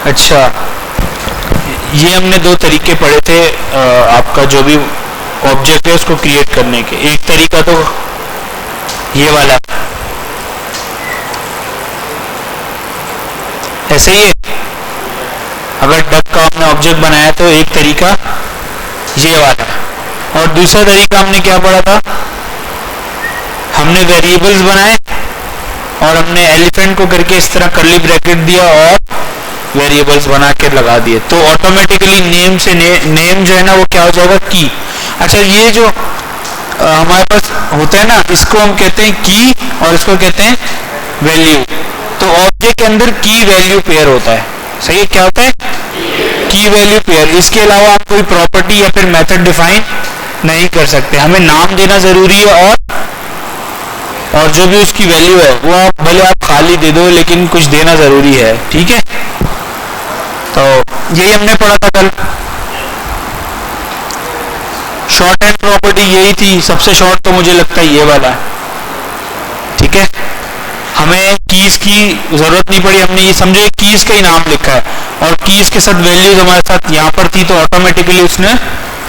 अच्छा, ये हमने दो तरीके पढ़े थे आपका जो भी ऑब्जेक्ट है उसको क्रिएट करने के। एक तरीका तो ये वाला, ऐसे ही है। अगर डक का हमने ऑब्जेक्ट बनाया तो एक तरीका ये वाला, और दूसरा तरीका हमने क्या पढ़ा था, हमने वेरिएबल्स बनाए और हमने एलिफेंट को करके इस तरह कर्ली ब्रैकेट दिया और वेरिएबल्स बना के लगा दिए, तो ऑटोमेटिकली नेम से नेम जो है ना वो क्या हो जाएगा, की। अच्छा, ये जो हमारे पास होता है ना, इसको हम कहते हैं की और इसको कहते हैं वैल्यू। तो ऑब्जेक्ट के अंदर की वैल्यू पेयर होता है, सही है, क्या होता है, की वैल्यू पेयर। इसके अलावा आप कोई प्रॉपर्टी या फिर मेथड डिफाइन नहीं कर सकते, हमें नाम देना जरूरी है और जो भी उसकी वैल्यू है वो आप भले आप खाली दे दो लेकिन कुछ देना जरूरी है, ठीक है। तो यही हमने पढ़ा था कल। शॉर्ट हैंड प्रॉपर्टी यही थी, सबसे शॉर्ट तो मुझे लगता है ये वाला है, ठीक है। हमें कीज की जरूरत नहीं पड़ी, हमने ये समझे कीज का ही नाम लिखा है और कीज के साथ वैल्यूज हमारे साथ यहाँ पर थी, तो ऑटोमेटिकली उसने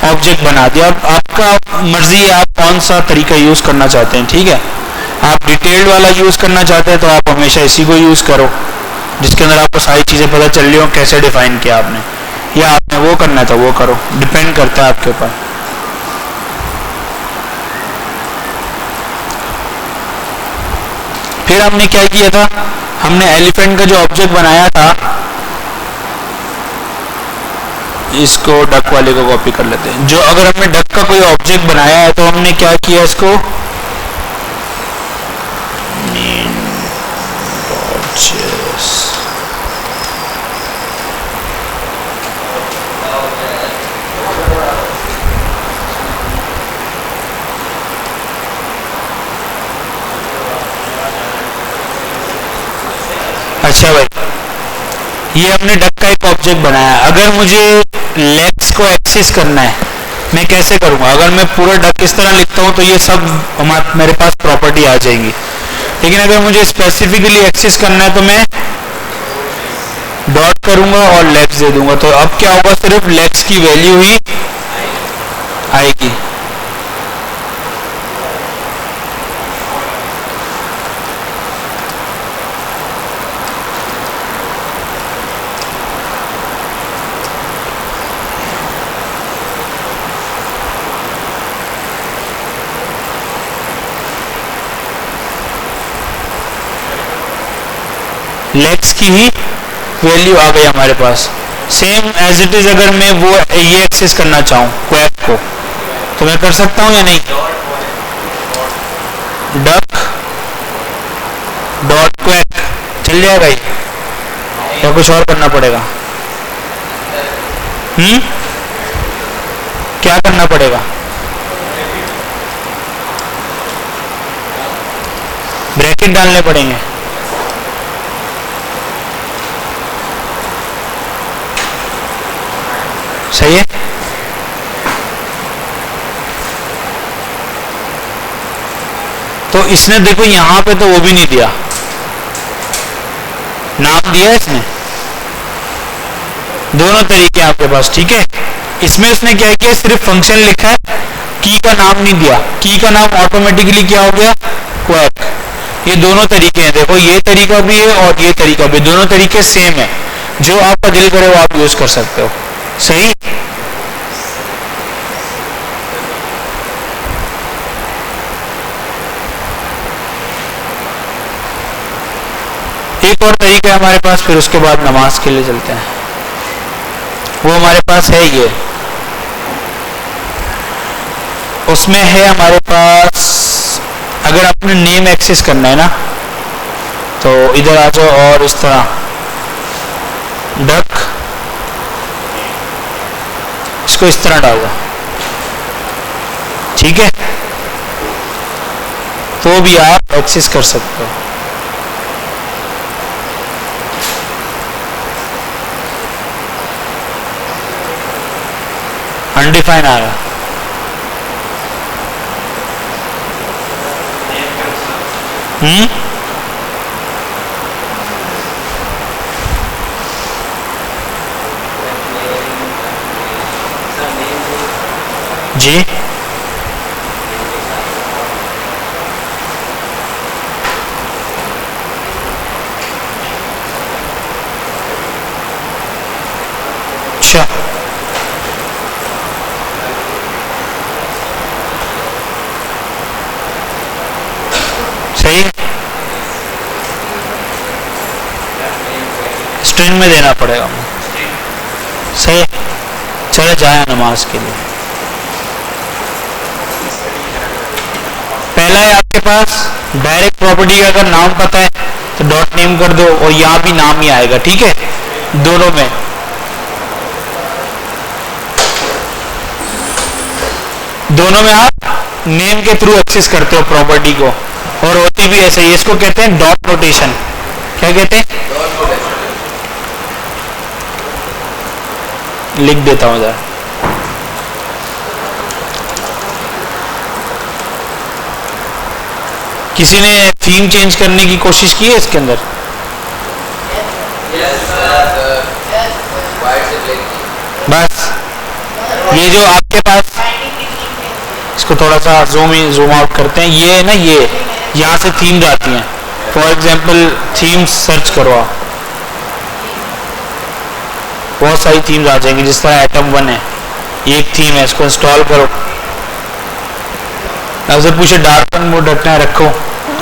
ऑब्जेक्ट बना दिया। अब आपका मर्जी है आप कौन सा तरीका यूज करना चाहते हैं, ठीक है। आप डिटेल्ड वाला यूज करना चाहते हैं तो आप हमेशा इसी को यूज करो जिसके अंदर आपको सारी चीजें पता चल रही हो कैसे डिफाइन किया आपने, या आपने वो करना था वो करो, डिपेंड करता है आपके ऊपर। फिर हमने क्या किया था, हमने एलिफेंट का जो ऑब्जेक्ट बनाया था, इसको डक वाले को कॉपी कर लेते हैं। जो अगर हमने डक का कोई ऑब्जेक्ट बनाया है तो हमने क्या किया, इसको अच्छा भाई, ये हमने डक का एक ऑब्जेक्ट बनाया। अगर मुझे लेग्स को एक्सेस करना है मैं कैसे करूंगा, अगर मैं पूरा डक इस तरह लिखता हूं तो ये सब मेरे पास प्रॉपर्टी आ जाएंगी, लेकिन अगर मुझे स्पेसिफिकली एक्सेस करना है तो मैं डॉट करूंगा और लेग्स दे दूंगा। तो अब क्या होगा, सिर्फ लेग्स की वैल्यू ही आएगी। लेग्स की ही वैल्यू आ गई हमारे पास। सेम एज इट इज अगर मैं वो ये एक्सेस करना चाहूँ क्वेक को तो मैं कर सकता हूँ या नहीं, डक डॉट क्वेक चल जाएगा ये, या कुछ और करना पड़ेगा, क्या करना पड़ेगा, ब्रैकेट डालने पड़ेंगे। सही है, तो इसने देखो यहां पे तो वो भी नहीं दिया, नाम दिया इसने, दोनों तरीके आपके पास, ठीक है। इसमें उसने क्या किया, सिर्फ फंक्शन लिखा है, की का नाम नहीं दिया, की का नाम ऑटोमेटिकली क्या हो गया, क्वेक। ये दोनों तरीके हैं, देखो ये तरीका भी है और ये तरीका भी, दोनों तरीके सेम है, जो आपका दिल करे वो आप यूज कर सकते हो, सही। एक और तरीका है हमारे पास, फिर उसके बाद नमाज के लिए चलते हैं। वो हमारे पास है ये, उसमें है हमारे पास, अगर आपने नेम एक्सेस करना है ना तो इधर आ जाओ और इस तरह डक, इसको इस तरह डाल दो, ठीक है, तो भी आप एक्सेस कर सकते हो। अनडिफाइन आ रहा, जी अच्छा, सही स्ट्रिंग में देना पड़ेगा, सही। चले जाए नमाज के लिए। पहला है आपके पास डायरेक्ट प्रॉपर्टी का अगर नाम पता है तो डॉट नेम कर दो और यहाँ भी नाम ही आएगा, ठीक है, दोनों में। दोनों में आप नेम के थ्रू एक्सेस करते हो प्रॉपर्टी को, और होती भी ऐसे ही। इसको कहते हैं डॉट नोटेशन। क्या कहते हैं? लिख देता हूं जरा। किसी ने थीम चेंज करने की कोशिश की है इसके अंदर? बस ये जो आपके पास, इसको थोड़ा सा जूम आउट करते हैं। ये है ना, ये यहाँ से थीम जाती हैं। फॉर एग्जांपल थीम सर्च करो आप, बहुत सारी थीम्स आ जाएंगी। जिस तरह एटम 1 है, एक थीम है, इसको इंस्टॉल करो। आपसे पूछे डार्कन मोड रखना है, रखो।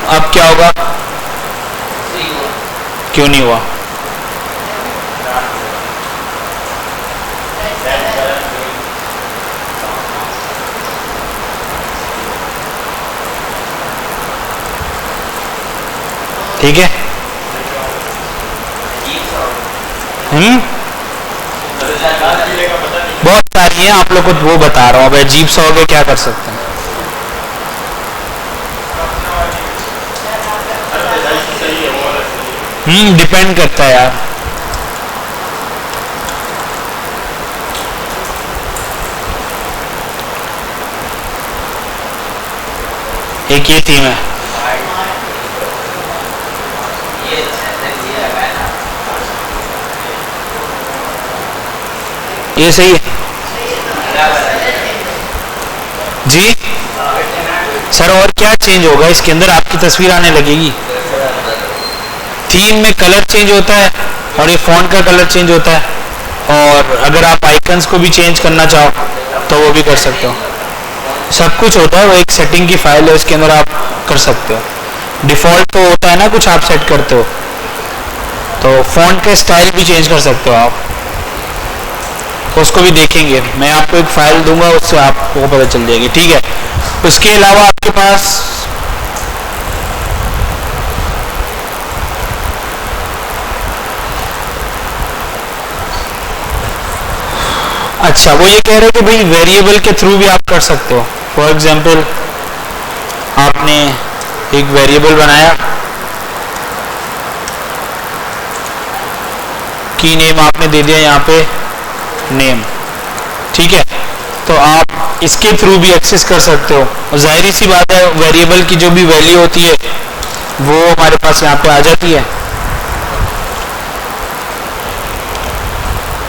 अब क्या होगा? क्यों नहीं हुआ? ठीक है, बहुत सारी हैं, आप लोग को वो बता रहा हूँ। अब अजीब सा हो गया, क्या कर सकते हैं। डिपेंड करता है यार। एक ये थीम है, ये सही है जी सर। और क्या चेंज होगा इसके अंदर? आपकी तस्वीर आने लगेगी। थीम में कलर चेंज होता है और ये फॉन्ट का कलर चेंज होता है, और अगर आप आइकन्स को भी चेंज करना चाहो तो वो भी कर सकते हो। सब कुछ होता है, वो एक सेटिंग की फाइल है, उसके अंदर आप कर सकते हो। डिफ़ॉल्ट तो होता है ना, कुछ आप सेट करते हो, तो फॉन्ट का स्टाइल भी चेंज कर सकते हो आप, तो उसको भी देखेंगे। मैं आपको एक फाइल दूंगा, उससे आपको पता चल जाएगी, ठीक है। उसके अलावा आपके पास अच्छा, वो ये कह रहे हैं कि भाई वेरिएबल के थ्रू भी आप कर सकते हो। फॉर एग्जांपल आपने एक वेरिएबल बनाया, की नेम आपने दे दिया यहाँ पे नेम, ठीक है, तो आप इसके थ्रू भी एक्सेस कर सकते हो। और जाहिर सी बात है, वेरिएबल की जो भी वैल्यू होती है वो हमारे पास यहाँ पे आ जाती है।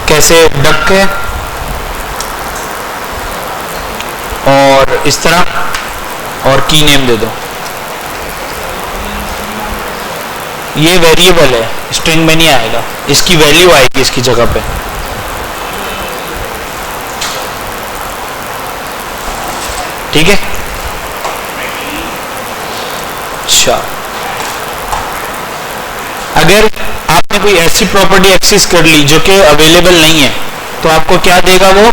कैसे? डक है और इस तरह, और की नेम दे दो। ये वेरिएबल है, स्ट्रिंग में नहीं आएगा, इसकी वैल्यू आएगी इसकी जगह पे। ठीक है, अच्छा। अगर आपने कोई ऐसी प्रॉपर्टी एक्सेस कर ली जो कि अवेलेबल नहीं है, तो आपको क्या देगा वो?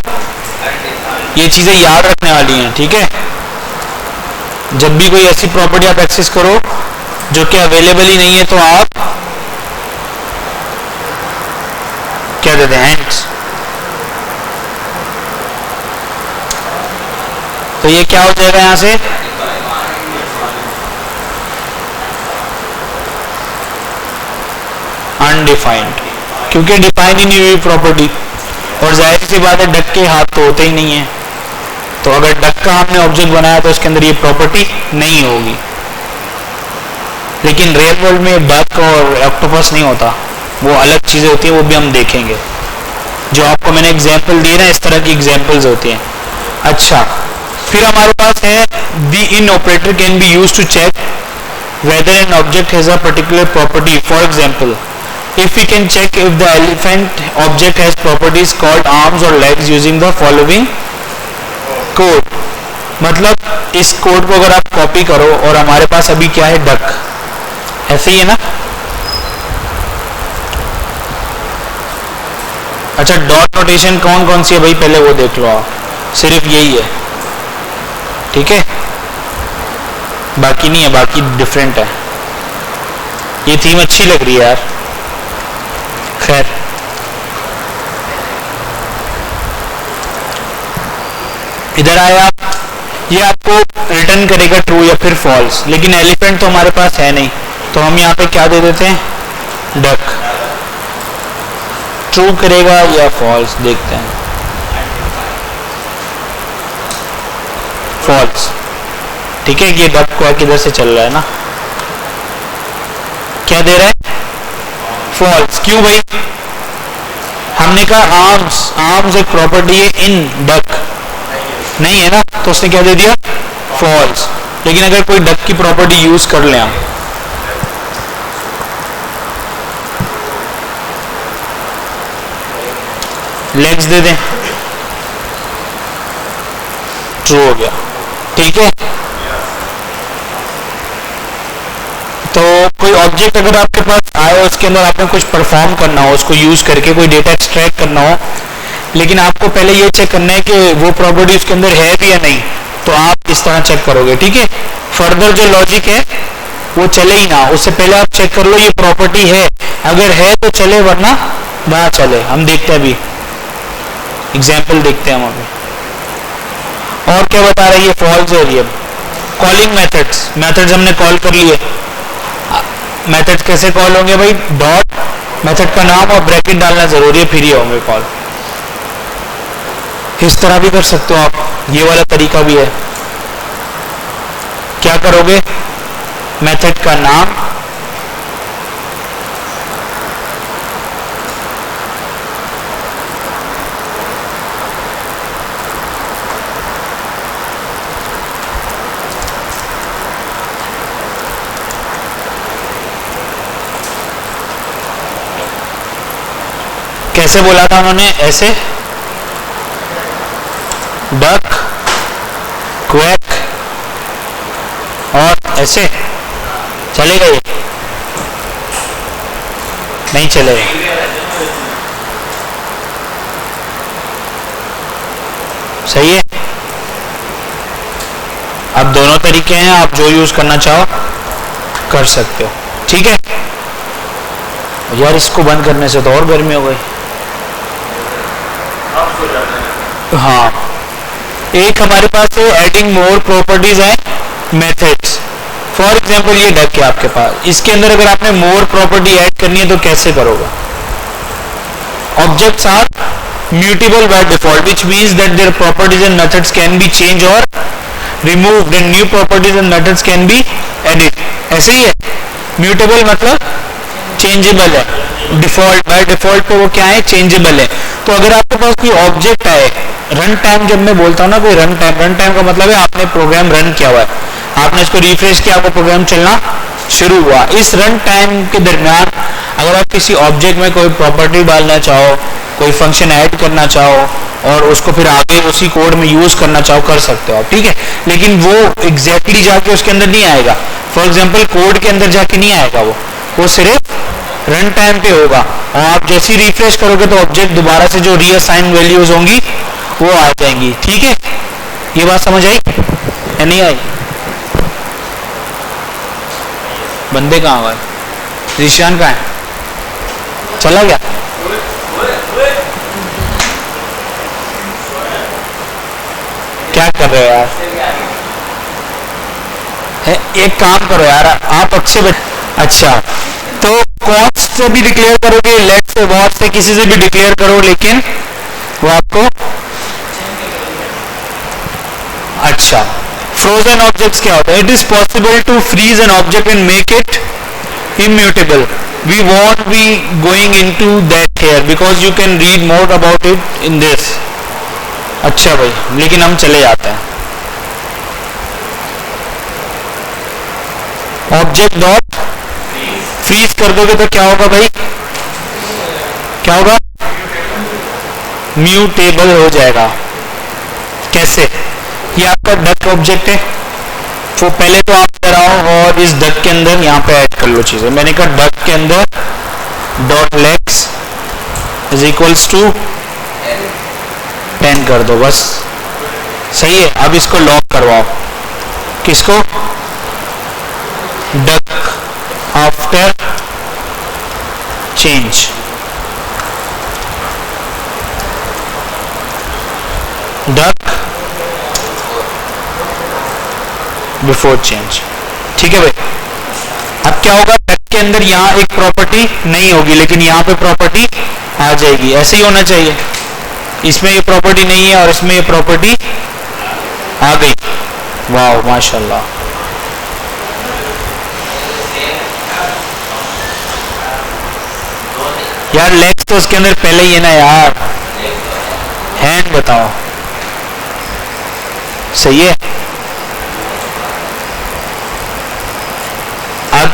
ये चीजें याद रखने वाली हैं, ठीक है। जब भी कोई ऐसी प्रॉपर्टी आप एक्सेस करो जो कि अवेलेबल ही नहीं है, तो आप क्या देते हैं? हैंड्स। तो ये क्या हो जाएगा यहां से? अनडिफाइंड, क्योंकि डिफाइन ही नहीं हुई प्रॉपर्टी। और जाहिर सी बात है, डक के हाथ तो होते ही नहीं है, तो अगर डक का हमने ऑब्जेक्ट बनाया तो इसके अंदर ये प्रॉपर्टी नहीं होगी। लेकिन रियल वर्ल्ड में डक और ऑक्टोपस नहीं होता, वो अलग चीजें होती हैं, वो भी हम देखेंगे। जो आपको मैंने एग्जाम्पल दिए ना, इस तरह की एग्जाम्पल्स होती हैं। अच्छा, फिर हमारे पास है the in operator can be used to check whether an object has a particular property. For example, if we can check if the elephant object has properties called arms or legs using the following code. मतलब इस code को अगर आप copy करो और हमारे पास अभी क्या है, डक, ऐसे ही है ना. अच्छा, डॉट नोटेशन कौन कौन सी है भाई, पहले वो देख लो आप. सिर्फ यही है, ठीक है, बाकी नहीं है, बाकी डिफरेंट है. ये थीम अच्छी लग रही है यार. खैर, इधर आया, ये आपको रिटर्न करेगा ट्रू या फिर फॉल्स, लेकिन एलिफेंट तो हमारे पास है नहीं, तो हम यहाँ पे क्या दे देते हैं, डक. ट्रू करेगा या फॉल्स, देखते हैं. फॉल्स, ठीक है. ये डक को किधर से चल रहा है ना, क्या दे रहा है, फॉल्स. क्यों भाई, हमने कहा आर्म्स, आर्म्स एक प्रॉपर्टी है इन डक, नहीं है ना, तो उसने क्या दे दिया, फॉल्स. लेकिन अगर कोई डक की प्रॉपर्टी यूज कर ले हम, लेग्स दे दें, ट्रू हो गया, ठीक है. तो कोई ऑब्जेक्ट अगर आपके पास आए, उसके अंदर आपने कुछ परफॉर्म करना हो, उसको यूज करके कोई डेटा एक्सट्रैक्ट करना हो, लेकिन आपको पहले ये चेक करना है कि वो प्रॉपर्टी उसके अंदर है भी या नहीं, तो आप इस तरह चेक करोगे, ठीक है. फर्दर जो लॉजिक है वो चले ही ना, उससे पहले आप चेक कर लो ये प्रॉपर्टी है, अगर है तो चले, वरना ना चले. हम देखते हैं अभी एग्जाम्पल, देखते हैं हम अभी. और क्या बता रही है, फॉल्स है. ये कॉलिंग मेथड्स, मेथड्स हमने कॉल कर लिए. मेथड कैसे कॉल होंगे भाई, डॉट मेथड का नाम और ब्रैकेट डालना जरूरी है, फिर ये होंगे कॉल. इस तरह भी कर सकते हो आप, ये वाला तरीका भी है. क्या करोगे, मेथड का नाम, कैसे बोला था उन्होंने, ऐसे, डक, क्वैक, और ऐसे चलेगा. ये नहीं चलेगा, सही है. अब दोनों तरीके हैं, आप जो यूज करना चाहो कर सकते हो, ठीक है. यार इसको बंद करने से तो और गर्मी हो गई. हाँ, एक हमारे पास है एडिंग मोर प्रॉपर्टीज है मेथड्स. फॉर एग्जांपल ये डक है आपके पास, इसके अंदर अगर आपने मोर प्रॉपर्टी ऐड करनी है तो कैसे करोगे. Objects are mutable by default, which means that their properties and methods can be change or removed and new properties and methods can be edit. ऐसे ही है, म्यूटेबल मतलब चेंजेबल है, डिफॉल्ट, बाय डिफॉल्ट पे वो क्या है, चेंजेबल है. तो अगर आपके पास कोई ऑब्जेक्ट आए, रन टाइम जब मैं बोलता हूँ ना, कोई रन टाइम का मतलब है आपने प्रोग्राम रन किया हुआ है, आपने इसको रिफ्रेश किया, आपका प्रोग्राम चलना शुरू हुआ. इस रन टाइम के दरमियान अगर आप किसी ऑब्जेक्ट में कोई प्रॉपर्टी डालना चाहो, कोई फंक्शन ऐड करना चाहो और उसको फिर आगे उसी कोड में यूज करना चाहो, कर सकते हो आप, ठीक है. लेकिन वो एग्जैक्टली जाके उसके अंदर नहीं आएगा. फॉर एग्जाम्पल कोड के अंदर जाके नहीं आएगा, वो सिर्फ रन टाइम पे होगा. और आप जैसे ही रिफ्रेश करोगे तो ऑब्जेक्ट दोबारा से जो रीअसाइन वैल्यूज होंगी वो आ जाएंगी, ठीक है. ये बात समझ आई या नहीं आई. बंदे कहाँ गए, ऋषियान कहाँ है, चला गया. क्या कर रहे हो यार, एक काम करो यार, आप अच्छे अच्छा, तो कॉन्स्ट से भी डिक्लेयर करोगे, लेट से, वॉट से, किसी से भी डिक्लेयर करो, लेकिन वो आपको. अच्छा, फ्रोजन ऑब्जेक्ट्स क्या होता है, it is possible to freeze an object and make it immutable. We won't be going into that here because you can read more about it in this. अच्छा भाई, लेकिन हम चले जाते हैं. ऑब्जेक्ट डॉट फ्रीज कर दोगे तो क्या होगा भाई, क्या होगा, म्यूटेबल हो जाएगा। कैसे, ये आपका डक ऑब्जेक्ट है, तो पहले तो आप कराओ और इस डक के अंदर यहाँ पे ऐड कर लो चीजें। मैंने कहा डक के अंदर dot legs is equals to 10 कर दो, बस सही है। अब इसको लॉक करवाओ, किसको, duck after change, duck before change. ठीक है भाई, अब क्या होगा, डक के अंदर यहाँ एक प्रॉपर्टी नहीं होगी लेकिन यहाँ पे प्रॉपर्टी आ जाएगी, ऐसे ही होना चाहिए। इसमें ये प्रॉपर्टी नहीं है और इसमें ये प्रॉपर्टी आ गई, वाह माशाल्लाह। यार लेक्स तो उसके अंदर पहले ही है ना यार, हैंड बताओ, सही है। अब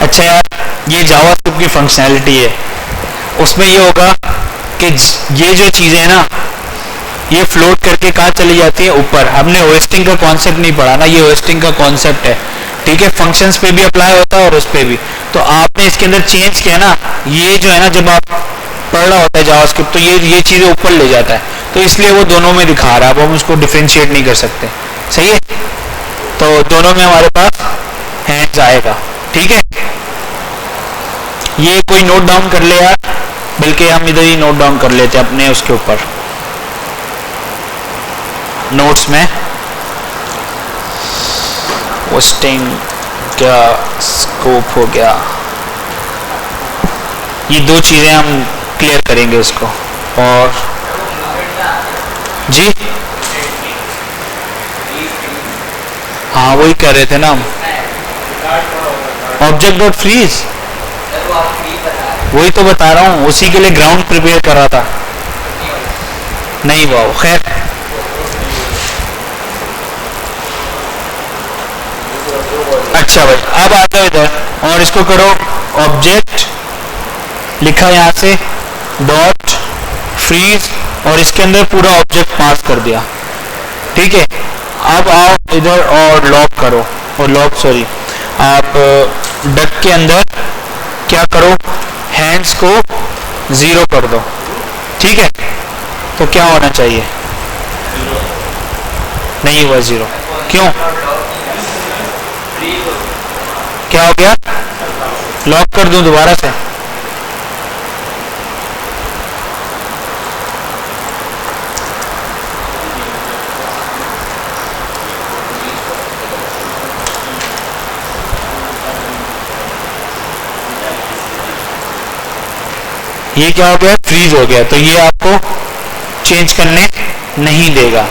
अच्छा यार, ये जावास्क्रिप्ट की फंक्शनैलिटी है, उसमें ये होगा कि ये जो चीजें है ना, ये फ्लोट करके कहाँ चली जाती है, ऊपर। हमने होस्टिंग का कॉन्सेप्ट नहीं पढ़ा ना, ये होस्टिंग का कॉन्सेप्ट है, ठीक है। फंक्शंस पे भी अप्लाई होता है और उस पे भी। तो आपने इसके अंदर चेंज किया ना, ये जो है ना, जब आप पढ़ रहा होता है जावास्क्रिप्ट तो ये चीजें ऊपर ले जाता है, तो इसलिए वो दोनों में दिखा रहा है। अब हम उसको डिफरेंशिएट नहीं कर सकते, सही है। तो दोनों में हमारे पास हैंड्स आएगा, ठीक है। ये कोई नोट डाउन कर ले यार, बल्कि हम इधर ही नोट डाउन कर लेते हैं अपने उसके ऊपर नोट्स में। होस्टिंग क्या स्कोप हो गया, ये दो चीजें हम क्लियर करेंगे इसको। और जी हाँ, वही कह रहे थे ना हम, ऑब्जेक्ट डॉट फ्रीज, वही तो बता रहा हूँ, उसी के लिए ग्राउंड प्रिपेयर कर रहा था। नहीं वाह, खैर अच्छा भाई, अब आ जाओ इधर और इसको करो ऑब्जेक्ट, लिखा यहाँ से डॉट फ्रीज और इसके अंदर पूरा ऑब्जेक्ट पास कर दिया, ठीक है। अब आओ इधर और लॉक करो, और लॉक सॉरी, आप डक के अंदर क्या करो, हैंड्स को 0 कर दो, ठीक है। तो क्या होना चाहिए, नहीं हुआ 0, क्यों, क्या हो गया, लॉक कर दूं दोबारा से, ये क्या हो गया, फ्रीज हो गया। तो ये आपको चेंज करने नहीं देगा,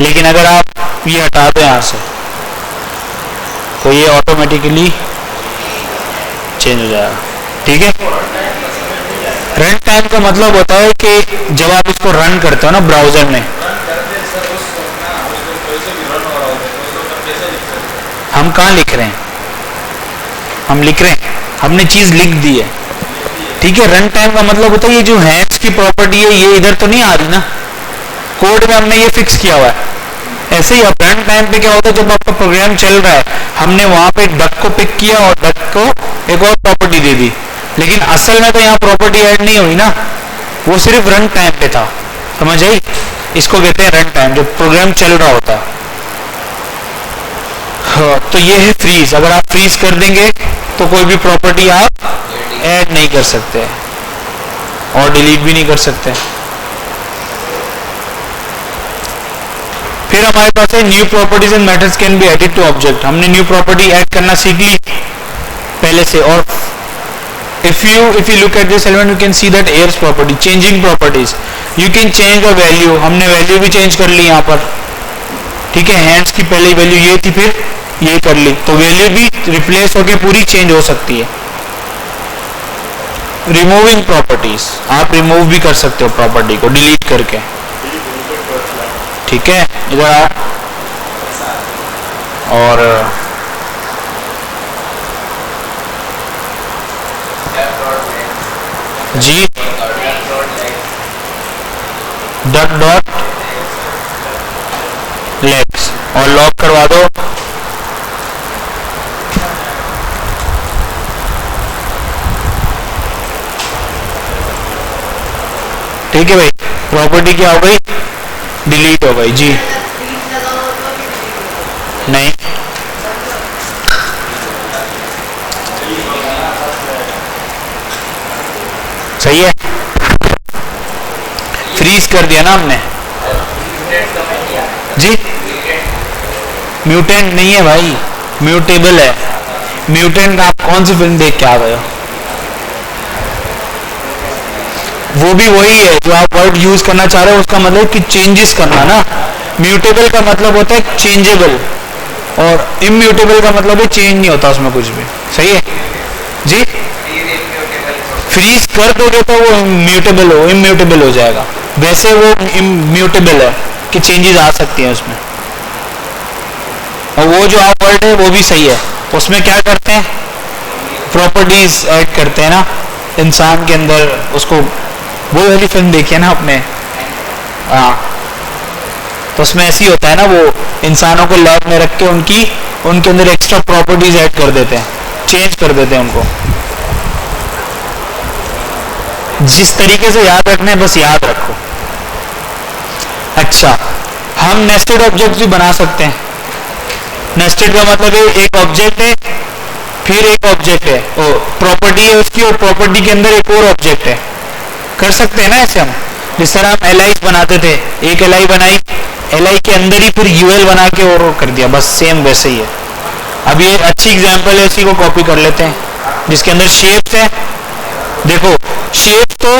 लेकिन अगर आप ये हटा दो यहाँ से तो ये ऑटोमेटिकली चेंज हो जाएगा, ठीक है। रन टाइम का मतलब होता है कि जब आप इसको रन करते हो ना ब्राउजर में, हम कहाँ लिख रहे हैं, हम लिख रहे हैं, हमने चीज लिख दी है, ठीक है। रन टाइम का मतलब होता है ये जो हैंड्स की प्रॉपर्टी है ये इधर तो नहीं आ रही ना, कोड में हमने ये फिक्स किया हुआ है। ऐसे ही अब रन टाइम पे क्या होता है, जब आपका प्रोग्राम चल रहा है, हमने वहां पे डक को पिक किया और डक को एक और प्रॉपर्टी दे दी, लेकिन असल में तो यहाँ प्रॉपर्टी ऐड नहीं हुई ना, वो सिर्फ रन टाइम पे था, समझ आई। इसको कहते हैं रन टाइम, जब प्रोग्राम चल रहा होता है। हाँ, तो ये है फ्रीज। अगर आप फ्रीज कर देंगे तो कोई भी प्रॉपर्टी आप ऐड नहीं कर सकते और डिलीट भी नहीं कर सकते। फिर हमारे पास है new properties and methods can be added to object. हमने न्यू प्रॉपर्टी ऐड करना सीख ली पहले से। और if you look at this element you can see that airs property, changing properties, you can change the value, हमने value भी change कर ली यहाँ पर, ठीक है, हैंड्स की पहली वैल्यू ये थी, फिर ये कर ली, तो वैल्यू भी रिप्लेस होके पूरी चेंज हो सकती है। रिमूविंग प्रॉपर्टीज, आप रिमूव भी कर सकते हो प्रॉपर्टी को डिलीट करके, ठीक है। इधर आओ, और जी डक डॉट लेग्स और लॉक करवा दो। ठीक है भाई, प्रॉपर्टी क्या हो गई, डिलीट हो गई जी। नहीं, सही है, फ्रीज कर दिया ना हमने जी। म्यूटेंट नहीं है भाई, म्यूटेबल है। म्यूटेंट आप कौन सी फिल्म देख के आ गए हो? वो भी वही है जो आप वर्ड यूज करना चाह रहे हो, उसका मतलब कि चेंजेस करना ना। म्यूटेबल का मतलब होता है चेंजेबल, और इम्यूटेबल का मतलब है चेंज नहीं होता उसमें कुछ भी। सही है जी, फ्रीज कर दोगे तो वो इम्यूटेबल हो, इम्यूटेबल हो जाएगा। वैसे वो इम्यूटेबल है कि चेंजेस आ सकती हैं उसमें। और वो जो आप वर्ड है वो भी सही है, उसमें क्या करते हैं, प्रॉपर्टीज ऐड करते हैं ना इंसान के अंदर। उसको वो वाली फिल्म देखी है ना आपने, हाँ, तो उसमें ऐसी होता है ना, वो इंसानों को लैब में रख के उनके अंदर एक्स्ट्रा प्रॉपर्टीज ऐड कर देते हैं, चेंज कर देते हैं उनको। जिस तरीके से याद रखना है बस याद रखो। अच्छा, हम नेस्टेड ऑब्जेक्ट भी बना सकते हैं। नेस्टेड का मतलब है एक ऑब्जेक्ट है, फिर एक ऑब्जेक्ट है, और प्रॉपर्टी है उसकी, और प्रॉपर्टी के अंदर एक और ऑब्जेक्ट है। कर सकते हैं ना ऐसे हम, जिस तरह हम एल बनाते थे, एक एल बनाई, एल के अंदर ही फिर यूएल बना के और कर दिया, बस सेम वैसे ही है। अब ये अच्छी एग्जांपल है, इसी को कॉपी कर लेते हैं, जिसके अंदर शेप्स है। देखो, शेप तो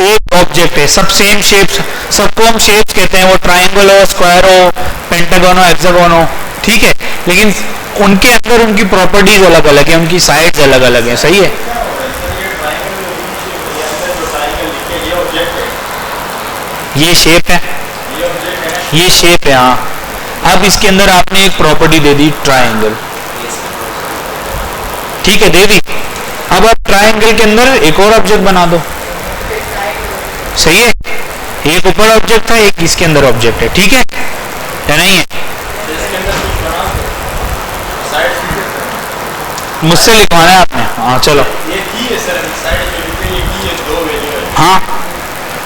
एक ऑब्जेक्ट है, सब सेम शेप्स, सबको हम शेप्स कहते हैं, वो ट्राइंगल हो, स्क्वायर हो, पेंटागन हो, हेक्सागन हो, ठीक है। लेकिन उनके अंदर उनकी प्रॉपर्टीज अलग अलग है, उनकी साइड्स अलग अलग है। सही है, ये शेप है, ये शेप है, हाँ। अब इसके अंदर आपने एक प्रॉपर्टी दे दी ट्राइंगल, ठीक है, दे दी। अब आप ट्राइंगल के अंदर एक और ऑब्जेक्ट बना दो। सही है, एक ऊपर ऑब्जेक्ट था, एक इसके अंदर ऑब्जेक्ट है, ठीक है या नहीं है? मुझसे लिखवाना है आपने, हाँ चलो। हाँ,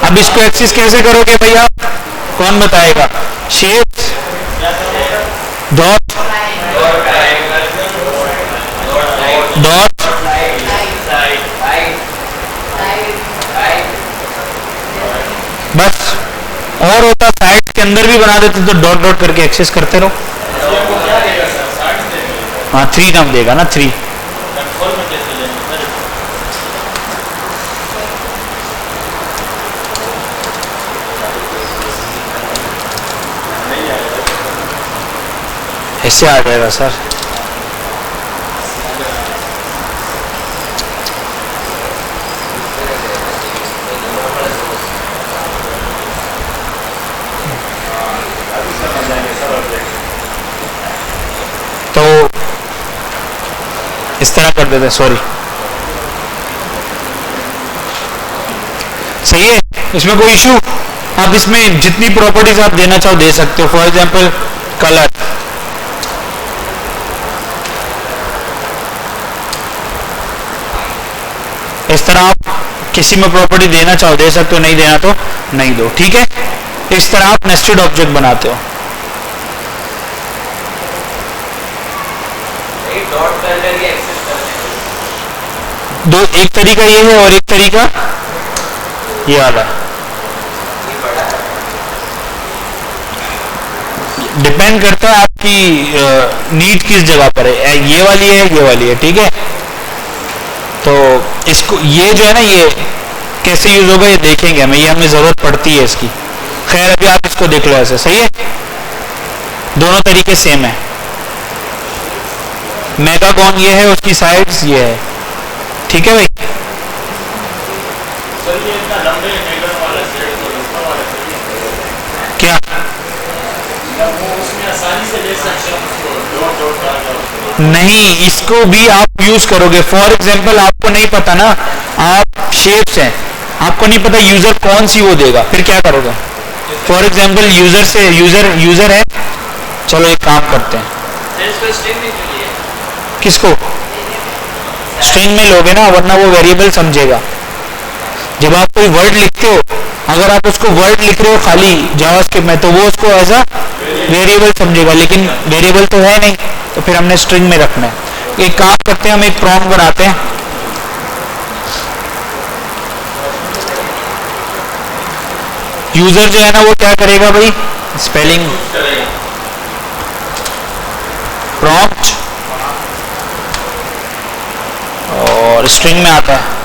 अब इसको एक्सेस कैसे करोगे भैया, कौन बताएगा? शेप्स डॉट डॉट बस, और होता साइड के अंदर भी बना देते तो डॉट डॉट करके एक्सेस करते रहो। हाँ, 3 नाम देगा ना, 3। इससे आ जाएगा सर। तो इस तरह कर देते हैं, सॉरी। सही है, इसमें कोई इशू? आप इसमें जितनी प्रॉपर्टीज आप देना चाहो दे सकते हो। फॉर एग्जांपल कलर, इस तरह आप किसी में प्रॉपर्टी देना चाहो दे सकते हो, नहीं देना तो नहीं दो, ठीक है। इस तरह आप नेस्टेड ऑब्जेक्ट बनाते हो। दो, एक तरीका ये है और एक तरीका ये वाला। डिपेंड करता है आपकी नीड किस जगह पर है, ये वाली है, ये वाली है, ठीक है। तो इसको, ये जो है ना, ये कैसे यूज होगा ये देखेंगे हमें, ये हमें जरूरत पड़ती है इसकी। खैर अभी आप इसको देख लो ऐसे, सही है। दोनों तरीके सेम है। मेगागोन ये है, उसकी साइड्स ये है। ठीक है भाई। क्या नहीं, इसको भी आप यूज करोगे। फॉर एग्जाम्पल आपको नहीं पता ना, आप शेप्स हैं, आपको नहीं पता यूजर कौन सी वो देगा, फिर क्या करोगे? फॉर एग्जाम्पल यूजर से यूजर है, चलो एक काम करते हैं। किसको स्ट्रिंग में लोगे ना, वरना वो वेरिएबल समझेगा। जब आप कोई वर्ड लिखते हो, अगर आप उसको वर्ड लिख रहे हो खाली जावास्क्रिप्ट में, तो वो उसको एज अ वेरिएबल समझेगा, लेकिन वेरिएबल तो है नहीं, तो फिर हमने स्ट्रिंग में रखना है। एक काम करते हैं, हम एक प्रॉम्प्ट बनाते हैं। यूजर जो है ना वो क्या करेगा भाई, स्पेलिंग प्रॉम्प्ट और स्ट्रिंग में आता है।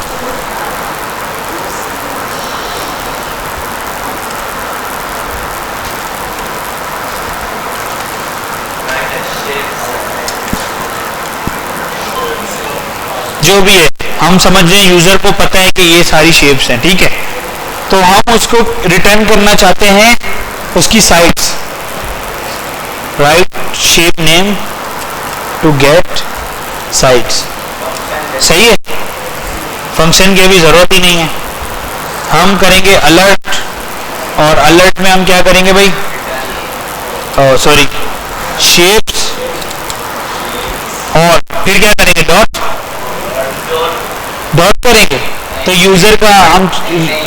जो भी है, हम समझ रहे हैं यूजर को पता है कि ये सारी शेप्स हैं, ठीक है। तो हम उसको रिटर्न करना चाहते हैं उसकी sides. Write shape name to get sides. सही है, फंक्शन की भी जरूरत ही नहीं है। हम करेंगे अलर्ट, और अलर्ट में हम क्या करेंगे भाई, सॉरी शेप्स, और फिर क्या करेंगे, डॉट करेंगे। तो यूजर का हम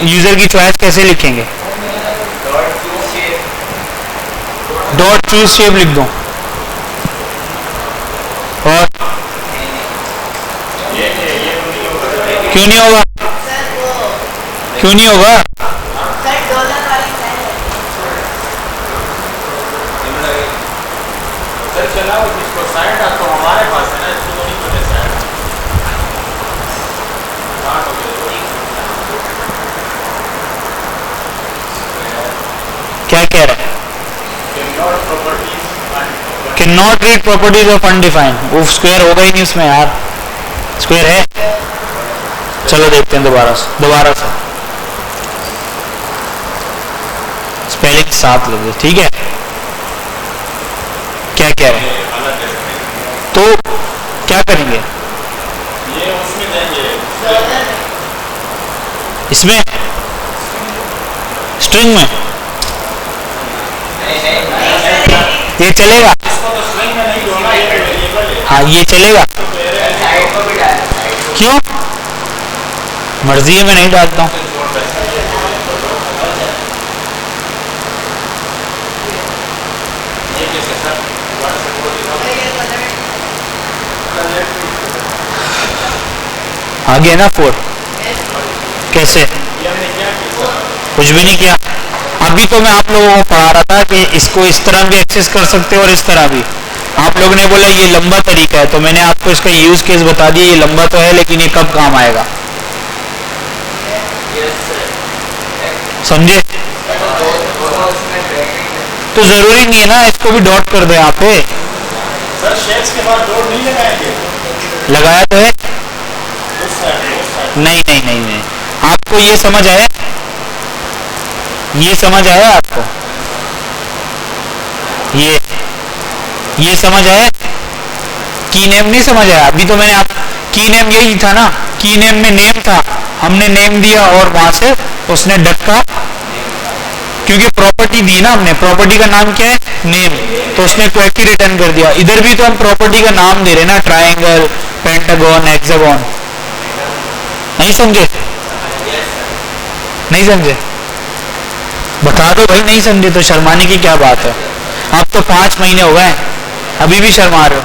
यूजर की चॉइस कैसे लिखेंगे, डॉट चूज शेप लिख दो। और क्यों नहीं होगा, क्यों नहीं होगा? क्या कह रहा है, can not read properties of undefined. वो स्क्वायर होगा ही नहीं उसमें यार, स्क्वायर है। चलो देखते हैं दोबारा से स्पेलिंग साथ लगे, ठीक है। क्या कह रहे हैं, तो क्या करेंगे इसमें, स्ट्रिंग में ये चलेगा? हाँ ये चलेगा। क्यों? मर्जी है, मैं नहीं डालता हूँ। आ गया ना 4? कैसे? कुछ भी नहीं किया। अभी तो मैं आप लोगों को पढ़ा रहा था कि इसको इस तरह भी एक्सेस कर सकते हो और इस तरह भी। आप लोगों ने बोला ये लंबा तरीका है, तो मैंने आपको इसका यूज केस बता दिया। ये लंबा तो है, लेकिन ये कब काम आएगा, समझे? तो जरूरी नहीं है ना इसको भी डॉट कर दो यहाँ पे। सर शेप्स के बाद डॉट नहीं लगाएंगे? लगाया तो है। नहीं, आपको ये समझ आया, ये समझ आया आपको, ये समझ आया? की नेम नहीं समझ आया? अभी तो मैंने आप की नेम यही था ना, की नेम में नेम था, हमने नेम दिया और वहां से उसने डक्का, क्योंकि प्रॉपर्टी दी ना हमने, प्रॉपर्टी का नाम क्या है, नेम, तो उसने क्वेकी रिटर्न कर दिया। इधर भी तो हम प्रॉपर्टी का नाम दे रहे ना, ट्रायंगल, पेंटागन, हेक्सागन। नहीं समझे? नहीं समझे? बता दो भाई, नहीं समझे तो शर्माने की क्या बात है। आप तो 5 महीने हो गए, अभी भी शर्मा रहे हो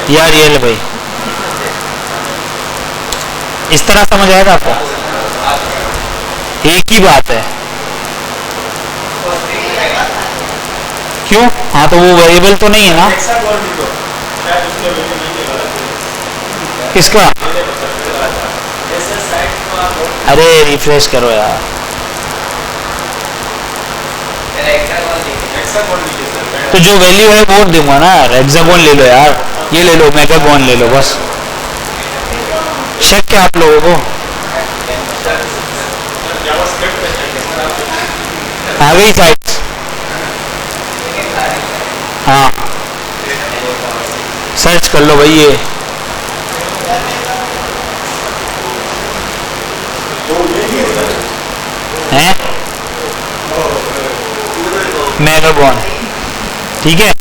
यार। ये ले भाई, इस तरह समझ आएगा आपको, एक ही बात है। क्यों? हाँ तो वो वेरिएबल तो नहीं है ना। किसका? अरे रिफ्रेश करो यार, तो जो वैल्यू है वो दूंगा ना यार। हेक्सागोन ले लो यार, ये ले लो, मेगागोन ले लो, बस। शक क्या आप लोगों को? आ गई साइट्स? हाँ, सर्च कर लो भाई ये। हैं मेगागोन, ठीक है।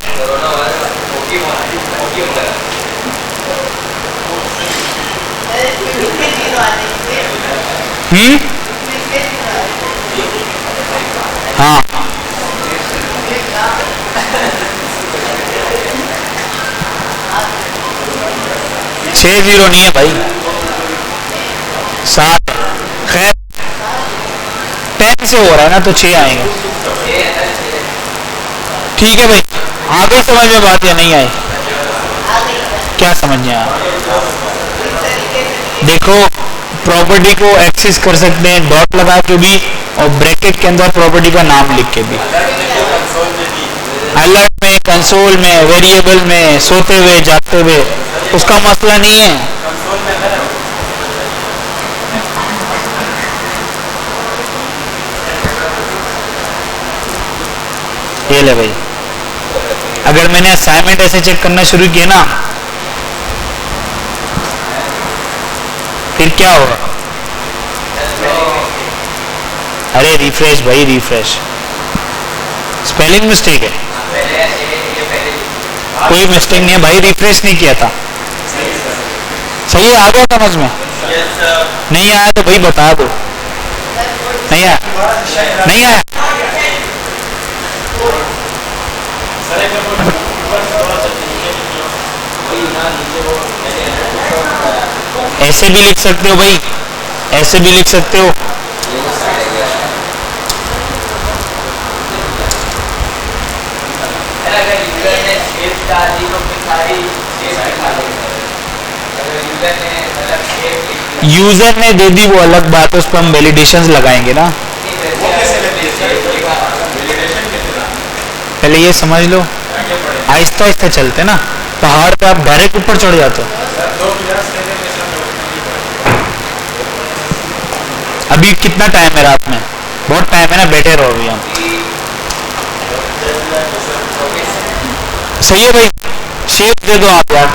हाँ, 6 0 नहीं है भाई, 7। खैर 10 से हो रहा है ना, तो 6 आएंगे। ठीक है भाई, आ गई समझ में बात या नहीं आई? क्या समझ में आया? देखो, प्रॉपर्टी को एक्सेस कर सकते हैं डॉट लगा के भी, और ब्रैकेट के अंदर प्रॉपर्टी का नाम लिख के भी। अलर्ट में, कंसोल में, वेरिएबल में, सोते हुए, जागते हुए, उसका मसला नहीं है। ये ले भाई, अगर मैंने असाइनमेंट ऐसे चेक करना शुरू किया ना, फिर क्या होगा? अरे रिफ्रेश भाई, रिफ्रेश। स्पेलिंग मिस्टेक है? कोई मिस्टेक नहीं है भाई, रिफ्रेश नहीं किया था। सही है, आ गया समझ में? नहीं आया तो भाई बता दो। नहीं आया? नहीं आया? ऐसे भी लिख सकते हो भाई, ऐसे भी लिख सकते हो। यूजर ने दे दी वो अलग बात है, उस पर हम वैलिडेशंस लगाएंगे ना। पहले ये समझ लो, आहिस्ता आहिस्ता चलते ना, पहाड़ पे आप डायरेक्ट ऊपर चढ़ जाते हो। अभी कितना टाइम है रात में? बहुत टाइम है ना, बैठे रहो अभी हम। सही है भाई, शेप दे दो आप यार।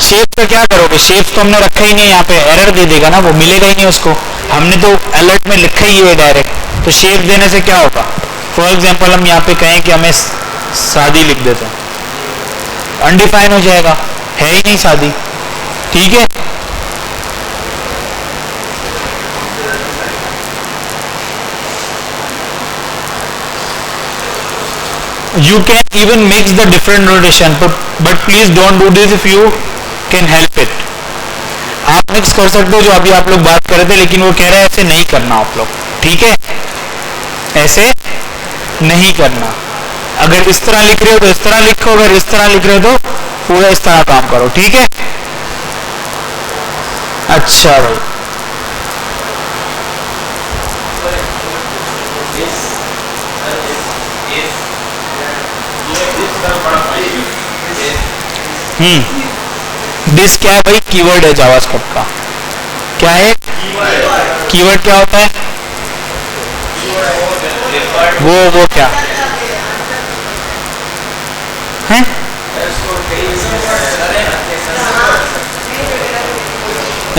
शेप का क्या करोगे? शेप तो हमने रखा ही नहीं, यहाँ पे एरर दे देगा ना, वो मिलेगा ही नहीं उसको। हमने तो अलर्ट में लिखा ही है डायरेक्ट, तो शेप देने से क्या होगा? फॉर एग्जांपल हम यहाँ पे कहें कि हमें शादी लिख देते हैं, अनडिफाइन हो जाएगा, है ही नहीं शादी। ठीक है, you can even mix the different notation, but please don't do this if you can help it. आप मिक्स कर सकते हो, जो अभी आप लोग बात कर रहे थे, लेकिन वो कह रहे हैं ऐसे नहीं करना आप लोग, ठीक है? ऐसे नहीं करना। अगर इस तरह लिख रहे हो तो इस तरह लिखो, अगर इस तरह लिख रहे हो तो पूरा इस तरह काम करो, ठीक है? अच्छा भाई, दिस क्या है भाई? कीवर्ड है जावास्क्रिप्ट का। क्या है कीवर्ड? क्या होता है वो क्या है?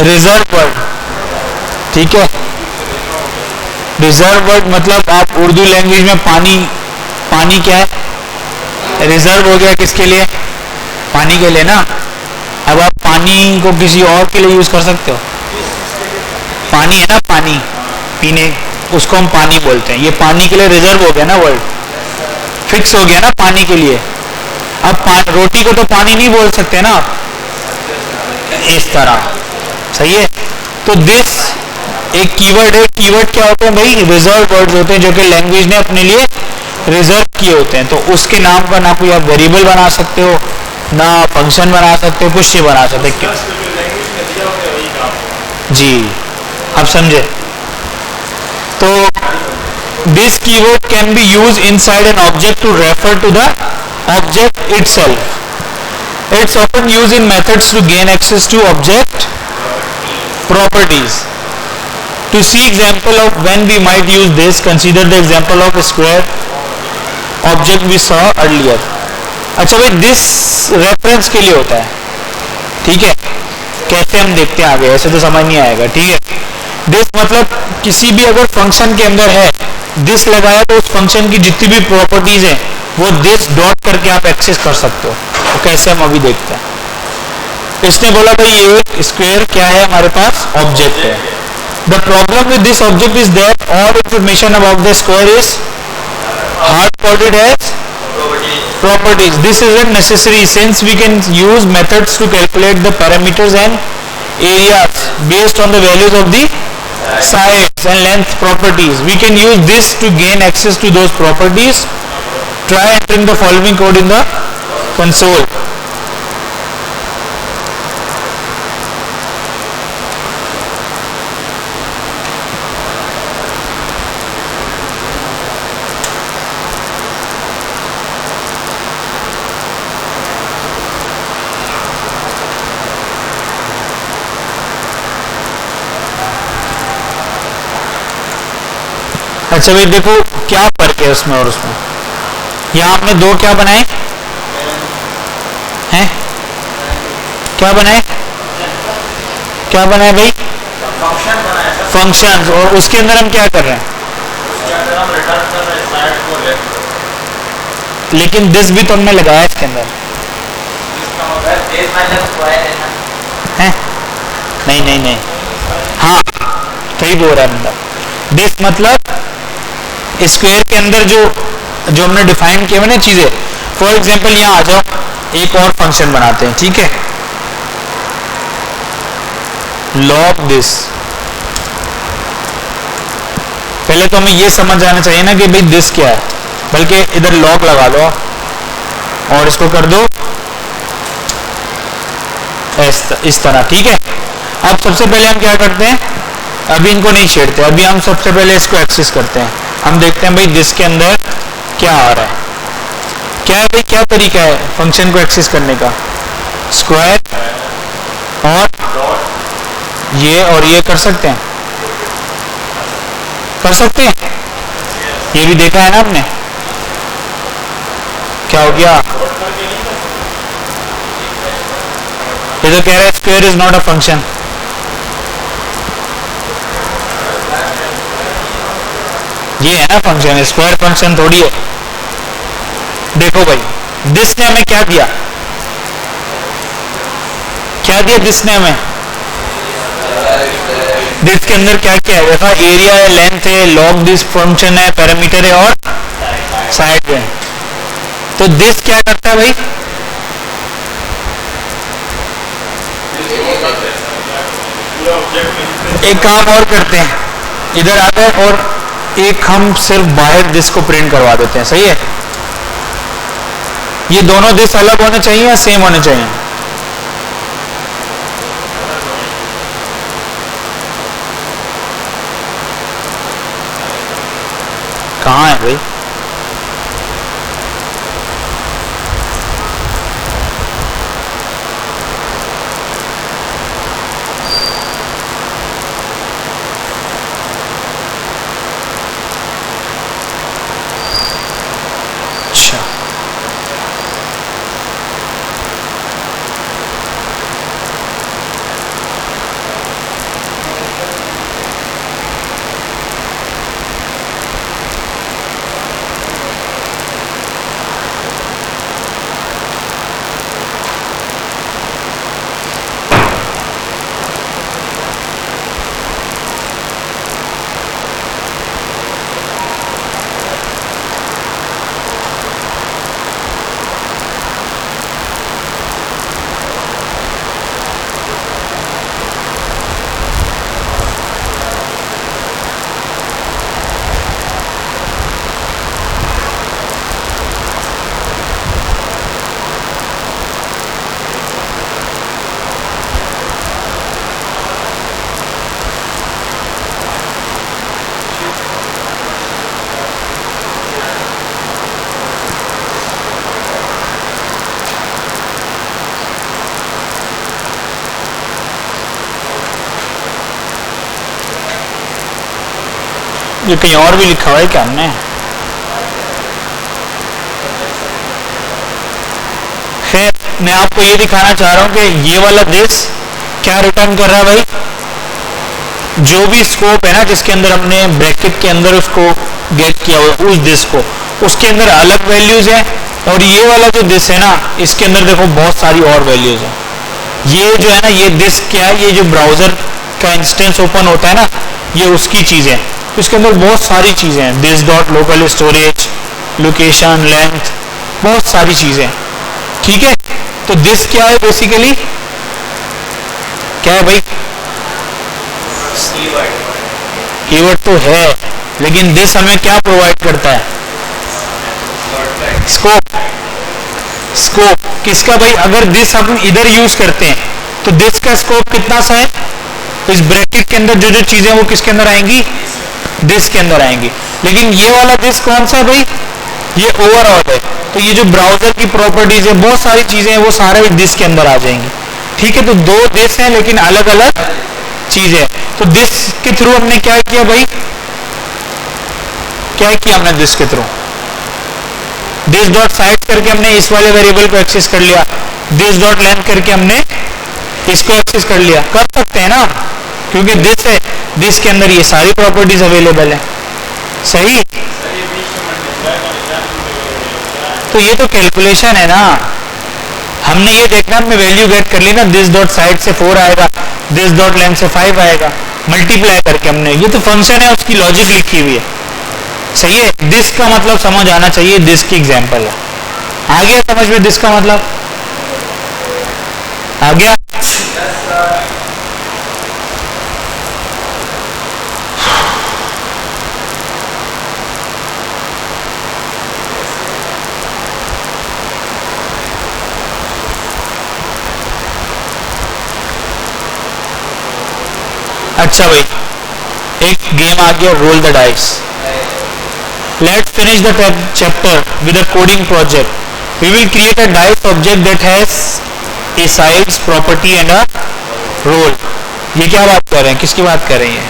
रिजर्व वर्ड, ठीक है। रिजर्व वर्ड मतलब आप उर्दू लैंग्वेज में पानी क्या है? रिजर्व हो गया किसके लिए? पानी के लिए ना। अब आप पानी को किसी और के लिए यूज कर सकते हो। पानी है ना, पानी पीने, उसको हम पानी बोलते हैं। ये पानी के लिए रिजर्व हो गया ना, वर्ड फिक्स हो गया ना पानी के लिए। अब रोटी को तो पानी नहीं बोल सकते ना आप, इस तरह। सही है, तो दिस एक कीवर्ड है। कीवर्ड क्या होते हैं भाई? रिजर्व वर्ड्स होते हैं जो कि लैंग्वेज ने अपने लिए रिजर्व किए होते हैं। तो उसके नाम का ना कोई आप वेरिएबल बना सकते हो, ना फंक्शन बना सकते हो, कुछ नहीं बना सकते। क्यों? जी, आप समझे? तो this keyword can be used inside an object to refer to the object itself. It's often used in methods to gain access to object properties. To see example of when we might use this, consider the example of a square object we saw earlier. अच्छा भाई, this reference के लिए होता है, ठीक है? कैसे हम देखते हैं आगे, ऐसे तो समझ नहीं आएगा, ठीक है? this मतलब किसी भी अगर फंक्शन के अंदर है, this लगाया तो उस फंक्शन की जितनी भी प्रॉपर्टीज हैं वो this डॉट करके आप एक्सेस कर सकते हो. तो कैसे हम अभी देखते हैं. इसने बोला भाई ये स्क्वायर क्या है, हमारे पास ऑब्जेक्ट है. The problem with this object is that all information about the square is hard-coded as properties. This isn't necessary since we can use methods to calculate the parameters and areas based on the values of the sides and length properties. We can use this to gain access to those properties. Try entering the following code in the console. अच्छा भाई देखो क्या फर्क है उसमें और उसमें. यहाँ हमने दो क्या बनाए हैं, क्या बनाए, क्या बनाए भाई, फंक्शन. और उसके अंदर हम क्या कर रहे हैं, लेकिन दिस भी तो हमने लगाया इसके अंदर है. नहीं नहीं नहीं, हाँ सही बोल रहा है बंदा. दिस मतलब स्क्वायर के अंदर जो हमने डिफाइन किए हुए ना चीजें. फॉर एग्जांपल यहाँ आ जाओ, एक और फंक्शन बनाते हैं, ठीक है. Log this. पहले तो हमें ये समझ आना चाहिए ना कि भाई दिस क्या है, बल्कि इधर लॉग लगा लो और इसको कर दो इस तरह, ठीक है. अब सबसे पहले हम क्या करते हैं, अभी इनको नहीं छेड़ते, अभी हम सबसे पहले इसको एक्सेस करते हैं. हम देखते हैं भाई दिस के अंदर क्या आ रहा है, क्या है भाई, क्या तरीका है फंक्शन को एक्सेस करने का. स्क्वायर और ये कर सकते हैं, कर सकते हैं. ये भी देखा है ना आपने, क्या हो गया. ये तो कह रहा है square is not a function. ये है ना फंक्शन, स्क्वायर फंक्शन थोड़ी है. देखो भाई दिस ने हमें क्या दिया, क्या दिया दिस ने हमें. दिस के अंदर क्या क्या है, देखा एरिया है, लेंथ है, लॉग दिस फंक्शन है, पैरामीटर है और साइड है. तो दिस क्या करता है भाई, एक काम और करते हैं, इधर आते हैं और एक हम सिर्फ बाहर दिस को प्रिंट करवा देते हैं. सही है. ये दोनों दिस अलग होने चाहिए या सेम होने चाहिए, कहाँ है भाई. अच्छा ये कहीं और भी लिखा हुआ है क्या हमने? खैर, मैं आपको ये दिखाना चाह रहा हूं कि ये वाला दिस क्या रिटर्न कर रहा है भाई? जो भी स्कोप है ना जिसके अंदर हमने ब्रैकेट के अंदर उसको गेट किया हुआ उस दिस को, उसके अंदर अलग वैल्यूज है, और ये वाला जो दिस है ना इसके अंदर देखो बहुत सारी और वैल्यूज है। ये जो है ना ये दिस क्या है, ये जो ब्राउजर का इंस्टेंस ओपन होता है ना ये उसकी चीजें हैं, इसके अंदर बहुत सारी चीजें हैं, this dot local storage, location, length, बहुत सारी चीजें, ठीक है। तो दिस क्या है बेसिकली, क्या है भाई? कीवर्ड तो है, लेकिन दिस हमें क्या प्रोवाइड करता है? स्कोप। स्कोप किसका भाई? अगर दिस हम इधर यूज करते हैं तो दिस का स्कोप कितना सा है? तो इस ब्रैकेट के अंदर जो जो चीजें वो किसके अंदर आएंगी? दिस के अंदर आएंगी। लेकिन ये वाला दिस कौन सा है भाई? ये ओवरऑल है, तो ये जो ब्राउजर की प्रॉपर्टीज है बहुत सारी चीजें हैं वो सारे दिस के अंदर आ जाएंगी, ठीक है। तो दो दिस हैं लेकिन अलग अलग चीजें। तो दिस के थ्रू हमने क्या किया भाई? क्या किया हमने दिस के थ्रू? दिस डॉट साइड करके हमने इस वाले वेरिएबल को एक्सेस कर लिया, दिस डॉट लेंथ करके हमने इसको एक्सेस कर लिया। कर सकते हैं ना, क्योंकि दिस है, दिस के अंदर ये सारी प्रॉपर्टीज अवेलेबल है, सही। तो ये तो कैलकुलेशन है ना, हमने ये देखना हमने वैल्यू गेट कर ली ना, दिस डॉट साइड से 4 आएगा, दिस डॉट लेंथ से 5 आएगा, मल्टीप्लाई करके हमने, ये तो फंक्शन है उसकी लॉजिक लिखी हुई है, सही है। दिस का मतलब समझ आना चाहिए, दिस की एग्जांपल है। आ गया समझ में दिस का मतलब? आ गया? अच्छा भाई, एक गेम आ गया, roll the dice. Let's finish the chapter with a coding project. We will create a dice object that has a size, property and a role. ये क्या बात कर रहे हैं, किसकी बात कर रहे हैं?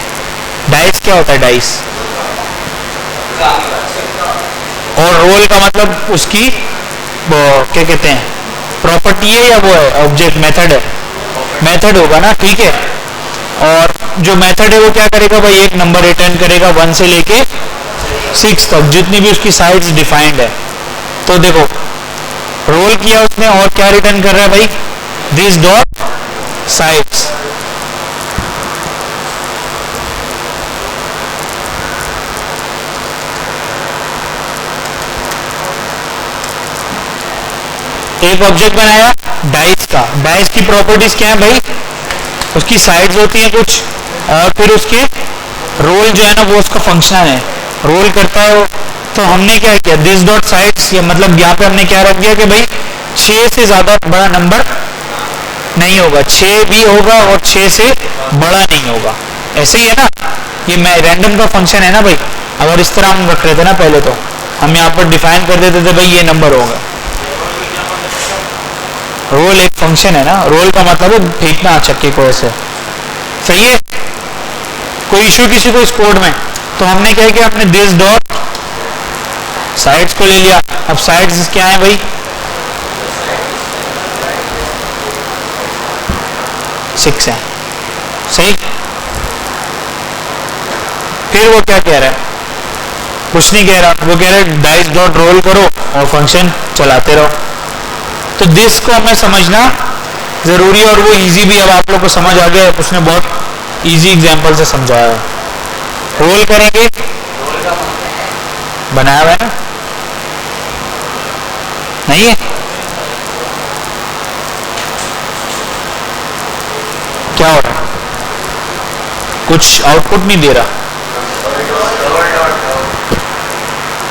डाइस क्या होता है? डाइस और रोल का मतलब उसकी क्या कहते हैं, प्रॉपर्टी है या वो है ऑब्जेक्ट, मेथड है, मेथड होगा ना, ठीक है। और जो मेथड है वो क्या करेगा भाई? एक नंबर रिटर्न करेगा 1 से लेके 6 तक, जितनी भी उसकी साइड्स डिफाइंड है। तो देखो रोल किया उसने और क्या रिटर्न कर रहा है भाई? This dot sides. एक ऑब्जेक्ट बनाया डाइस का, डाइस की प्रॉपर्टीज क्या है भाई? उसकी साइड्स होती हैं कुछ, और फिर उसके रोल जो है ना वो उसका फंक्शन है, रोल करता है वो। तो हमने क्या किया? दिस डॉट साइड्स, ये मतलब यहाँ पे हमने क्या रख दिया कि भाई 6 से ज्यादा बड़ा नंबर नहीं होगा, 6 भी होगा और 6 से बड़ा नहीं होगा, ऐसे ही है ना। ये मैं रैंडम का फंक्शन है ना भाई, अगर इस तरह हम रख रहे थे ना पहले, तो हम यहाँ पर डिफाइन कर देते थे भाई ये नंबर होगा। रोल एक फंक्शन है ना, रोल का मतलब है फेंकना चक्के को ऐसे, सही है। कोई इशू किसी को इस कोड में? तो हमने क्या किया? हमने दिस डॉट साइड्स को ले लिया। अब साइड्स क्या है भाई? सिक्स है, सही। फिर वो क्या कह रहा है? कुछ नहीं कह रहा, वो कह रहा है डाइस डॉट रोल करो और फंक्शन चलाते रहो। तो दिस को हमें समझना जरूरी है, और वो इजी भी, अब आप लोग को समझ आ गया, उसने बहुत इजी एग्जांपल से समझाया है। रोल करेंगे, बनाया हुआ है ना, नहीं है? क्या हो रहा है? कुछ आउटपुट नहीं दे रहा।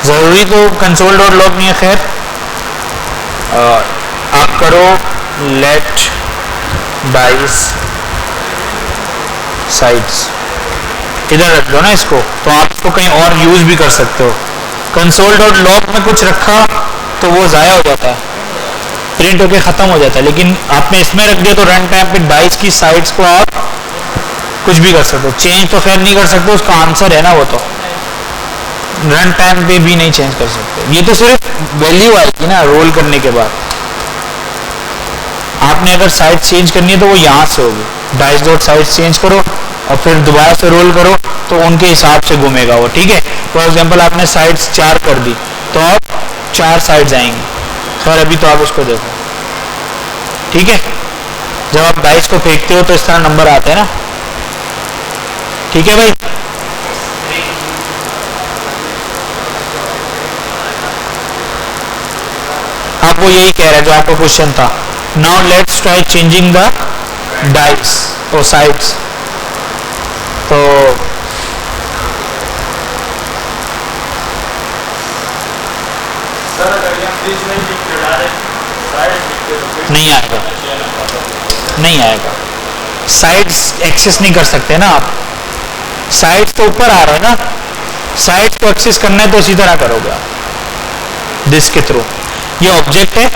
जरूरी तो कंसोल डॉट लॉग नहीं है। खैर आप करो लेट डाइस साइड्स, इधर रख लो ना इसको, तो आप इसको कहीं और यूज भी कर सकते हो। कंसोल डॉट लॉग में कुछ रखा तो वो ज़ाया हो जाता है, प्रिंट होके ख़त्म हो जाता है, लेकिन आपने इसमें रख दिया तो रन टाइम पे डाइस की साइड्स को आप कुछ भी कर सकते हो। चेंज तो खैर नहीं कर सकते, उसका आंसर है ना वो, तो रन टाइम पे भी नहीं चेंज कर सकते। ये तो सिर्फ वैल्यू आएगी ना रोल करने के बाद। आपने अगर साइड चेंज करनी है तो वो यहाँ से होगी, डाइस डॉट साइड चेंज करो और फिर दोबारा से रोल करो तो उनके हिसाब से घूमेगा वो, ठीक है। फॉर एग्जांपल आपने साइड्स 4 कर दी तो अब 4 साइड्स आएंगी। खैर अभी तो आप उसको देखो, ठीक है। जब आप डाइस को फेंकते हो तो इस तरह नंबर आते हैं ना, ठीक है भाई। आपको यही कह रहा है जो आपका क्वेश्चन था। Now let's try changing the dice और साइड्स। तो सर अगर ये फ्रिज नहीं लिखते डायरेक्ट साइड लिखते तो फिर नहीं आएगा, नहीं आएगा। साइड्स एक्सेस नहीं कर सकते ना आप, साइड्स तो ऊपर आ रहे हैं ना, साइड्स को एक्सेस करना है तो इसी तरह करोगे आप दिस के थ्रू। ये ऑब्जेक्ट है,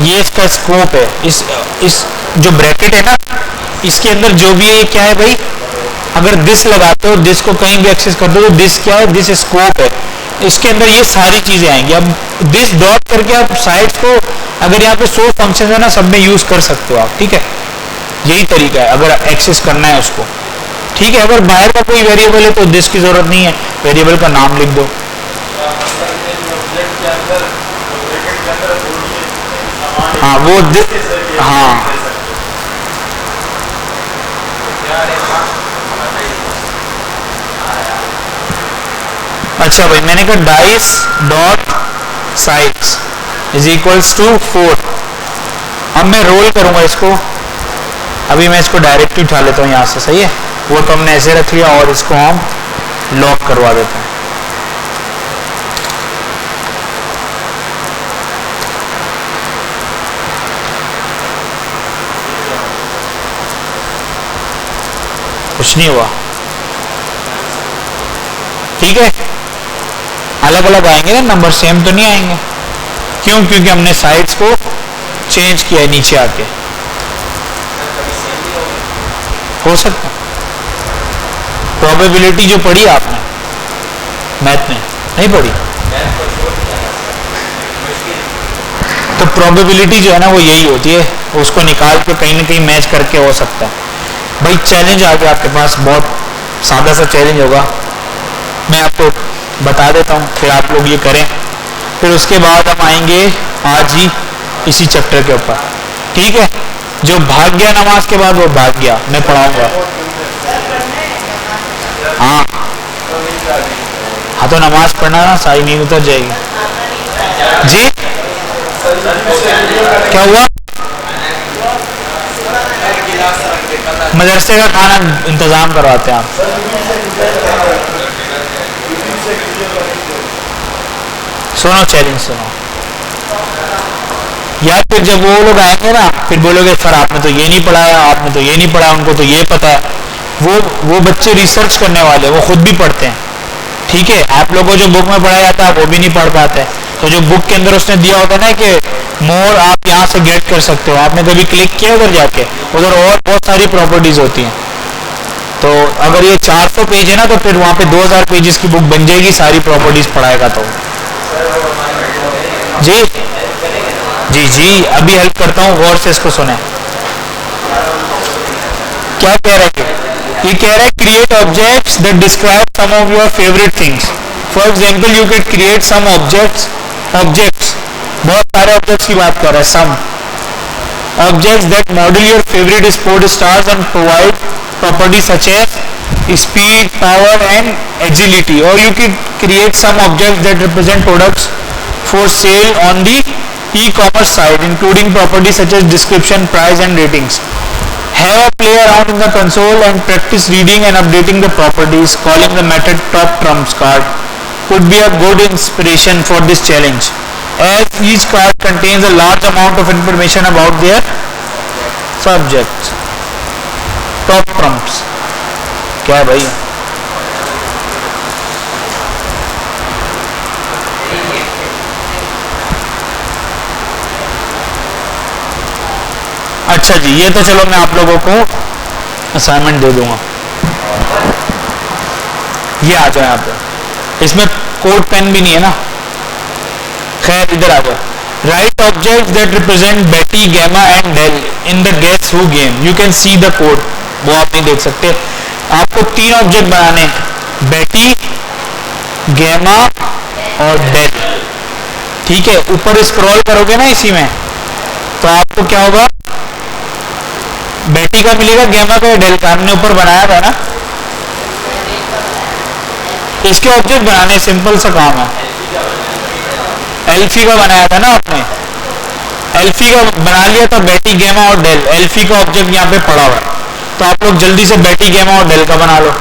ये इसका स्कोप है, इस जो ब्रैकेट है ना इसके अंदर जो भी है ये क्या है भाई, अगर दिस लगाते हो दिस को कहीं भी एक्सेस करते हो तो दिस क्या है, दिस स्कोप है, इसके अंदर ये सारी चीजें आएंगी। अब दिस डॉट करके आप साइड्स को अगर यहाँ पे 100 फंक्शन है ना सब में यूज कर सकते हो आप, ठीक है। यही तरीका है अगर एक्सेस करना है उसको, ठीक है। अगर बाहर का कोई वेरिएबल है तो दिस की जरूरत नहीं है, वेरिएबल का नाम लिख दो। हाँ वो हाँ अच्छा भाई, मैंने कहा dice dot sides is equals to 4। अब मैं रोल करूंगा इसको, अभी मैं इसको डायरेक्टली उठा लेता हूँ यहाँ से, सही है। वो तो हमने ऐसे रख लिया और इसको हम लॉक करवा देते हैं। कुछ नहीं हुआ, ठीक है। अलग अलग आएंगे ना नंबर, सेम तो नहीं आएंगे। क्यों? क्योंकि हमने साइड्स को चेंज किया है नीचे आके। हो सकता प्रोबेबिलिटी जो पढ़ी आपने मैथ में नहीं पढ़ी, तो प्रोबेबिलिटी जो है ना वो यही होती है, उसको निकाल के कहीं ना कहीं मैच करके हो सकता है। भाई चैलेंज आ गया आपके पास, बहुत सादा सा चैलेंज होगा, मैं आपको बता देता हूँ, फिर आप लोग ये करें। फिर उसके बाद हम आएंगे आज ही इसी चैप्टर के ऊपर, ठीक है। जो भाग गया नमाज के बाद वो भाग गया, मैं पढ़ाऊंगा। हाँ हाँ, तो नमाज पढ़ना ना, सारी नींद उतर जाएगी। जी क्या हुआ? मदरसे का खाना इंतजाम करवाते हैं आप। सुनो चैलेंज सुनो यार, फिर जब वो लोग आएंगे ना फिर बोलोगे सर आपने तो ये नहीं पढ़ाया, आपने तो ये नहीं पढ़ाया, उनको तो ये पता है। वो बच्चे रिसर्च करने वाले, वो खुद भी पढ़ते हैं, ठीक है। आप लोगों को जो बुक में पढ़ाया जाता है वो भी नहीं पढ़ पाते, तो जो बुक के अंदर उसने दिया होता है ना कि मोर आप यहाँ से गेट कर सकते हो, आपने कभी क्लिक किया उधर जाके, उधर और बहुत सारी प्रॉपर्टीज होती हैं। तो अगर ये 400 पेज है ना तो फिर वहाँ पे 2000 पेजेस की बुक बन जाएगी, सारी प्रॉपर्टीज पढ़ाएगा तो। जी जी जी, अभी हेल्प करता हूँ, गौर से इसको सुने। क्या कह रहे हैं? ये कह रहा है create objects that describe some of your favourite things. For example you can create some objects, बहुत सारे ऑब्जेक्ट्स की बात कर रहा है, some objects that model your favourite sport stars and provide property such as speed, power and agility. और you can create some objects that represent products for sale on the e-commerce site, including properties such as description, price and ratings. Have a play around in the console and practice reading and updating the properties. Calling the method top trumps card could be a good inspiration for this challenge, as each card contains a large amount of information about their subject. Top trumps क्या है भाई? अच्छा जी, ये तो चलो मैं आप लोगों को असाइनमेंट दे दूंगा। ये आ जाए यहाँ पे, इसमें कोड पेन भी नहीं है ना, खैर इधर आ जाओ। Write object that represent Betty Gamma and Del in the guess who game, you can see the code, वो आप नहीं देख सकते। आपको 3 ऑब्जेक्ट बनाने, बेटी, गैमा और डेल, ठीक है। ऊपर स्क्रॉल करोगे ना इसी में, तो आपको क्या होगा, बेटी का मिलेगा, गैमा का या डेल का, हमने ऊपर बनाया था ना। इसके ऑब्जेक्ट बनाने सिंपल सा काम है। एल्फी का बनाया था ना आपने, एल्फी का बना लिया था, बेटी, गैमा और डेल। एल्फी का ऑब्जेक्ट यहाँ पे पड़ा हुआ है, तो आप लोग जल्दी से बेटी, गैमा और डेल का बना लो।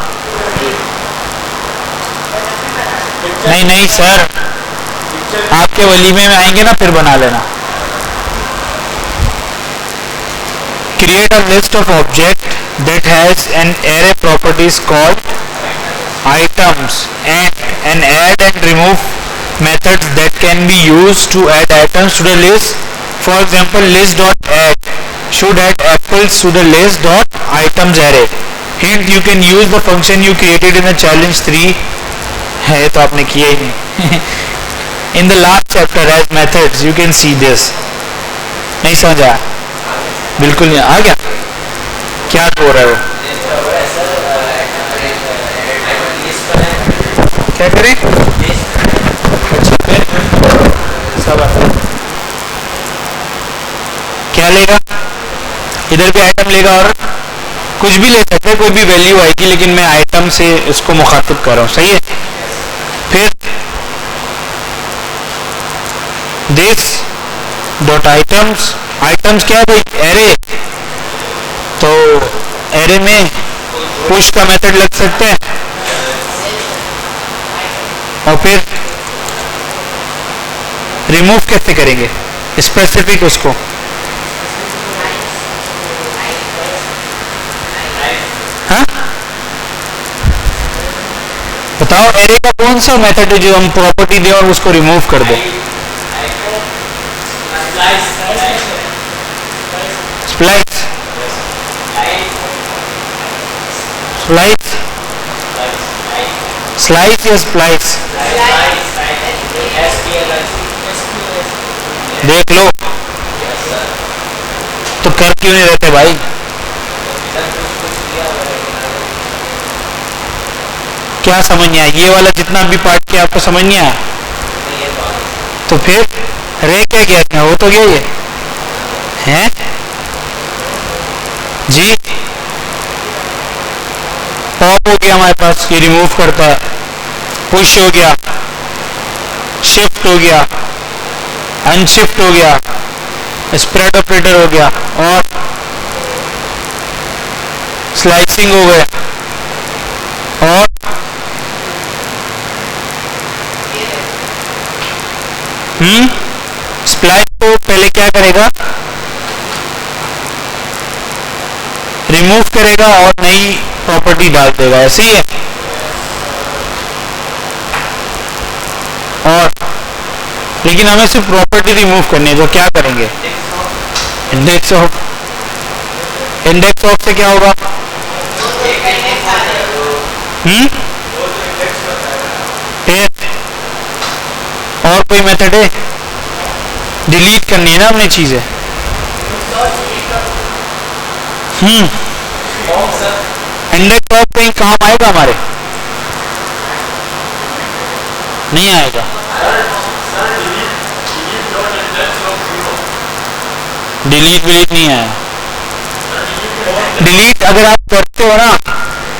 नहीं नहीं सर, आपके वलीमे में आएंगे ना फिर बना लेना। Create a list of object that has an array properties called items and add and remove methods that can be used to add items to the list. For example, list.add should add apples to the list.items array. Hint, you can use the function you created in the challenge 3 है तो आपने किया ही नहीं in the last chapter as methods. You can see this. नहीं समझ आया, बिल्कुल नहीं आ गया, क्या हो रहा है वो, क्या करें, अच्छा फिर सब क्या लेगा, इधर भी आइटम लेगा और कुछ भी ले सकते हैं, कोई भी वैल्यू आएगी, लेकिन मैं आइटम से इसको मुखातिब कर रहा हूँ, सही है। फिर दिस डॉट आइटम्स, आइटम्स क्या है भाई, एरे, तो एरे में पुश का मेथड लग सकता है, और फिर रिमूव कैसे करेंगे स्पेसिफिक उसको, हाँ बताओ, एरे का कौन सा मेथड है जो हम प्रॉपर्टी दे और उसको रिमूव कर दे, स्प्लाइस, स्लाइस, स्लाइस या स्प्लाइस, देख लो, तो कर क्यों नहीं रहते भाई, क्या समझ नहीं आया, ये वाला जितना भी पार्ट किया आपको समझ नहीं आया, तो फिर रह क्या गया, हो तो गया ये है जी, पॉप हो गया हमारे पास, ये रिमूव करता है, पुश हो गया, शिफ्ट हो गया, अनशिफ्ट हो गया, स्प्रेड ऑपरेटर हो गया, और स्लाइसिंग हो गया, और स्प्लाइस को पहले क्या करेगा, रिमूव करेगा और नई प्रॉपर्टी डाल देगा, ऐसे ही है। और लेकिन हमें सिर्फ प्रॉपर्टी रिमूव करनी है, तो क्या करेंगे, इंडेक्स ऑफ, इंडेक्स ऑफ से क्या होगा, फिर और कोई मेथड है, डिलीट करनी है ना हमने चीजें, इंडेक्स ऑफ कहीं काम आएगा हमारे, नहीं आएगा, डिलीट विलीट नहीं आया, डिलीट अगर आप करते हो ना,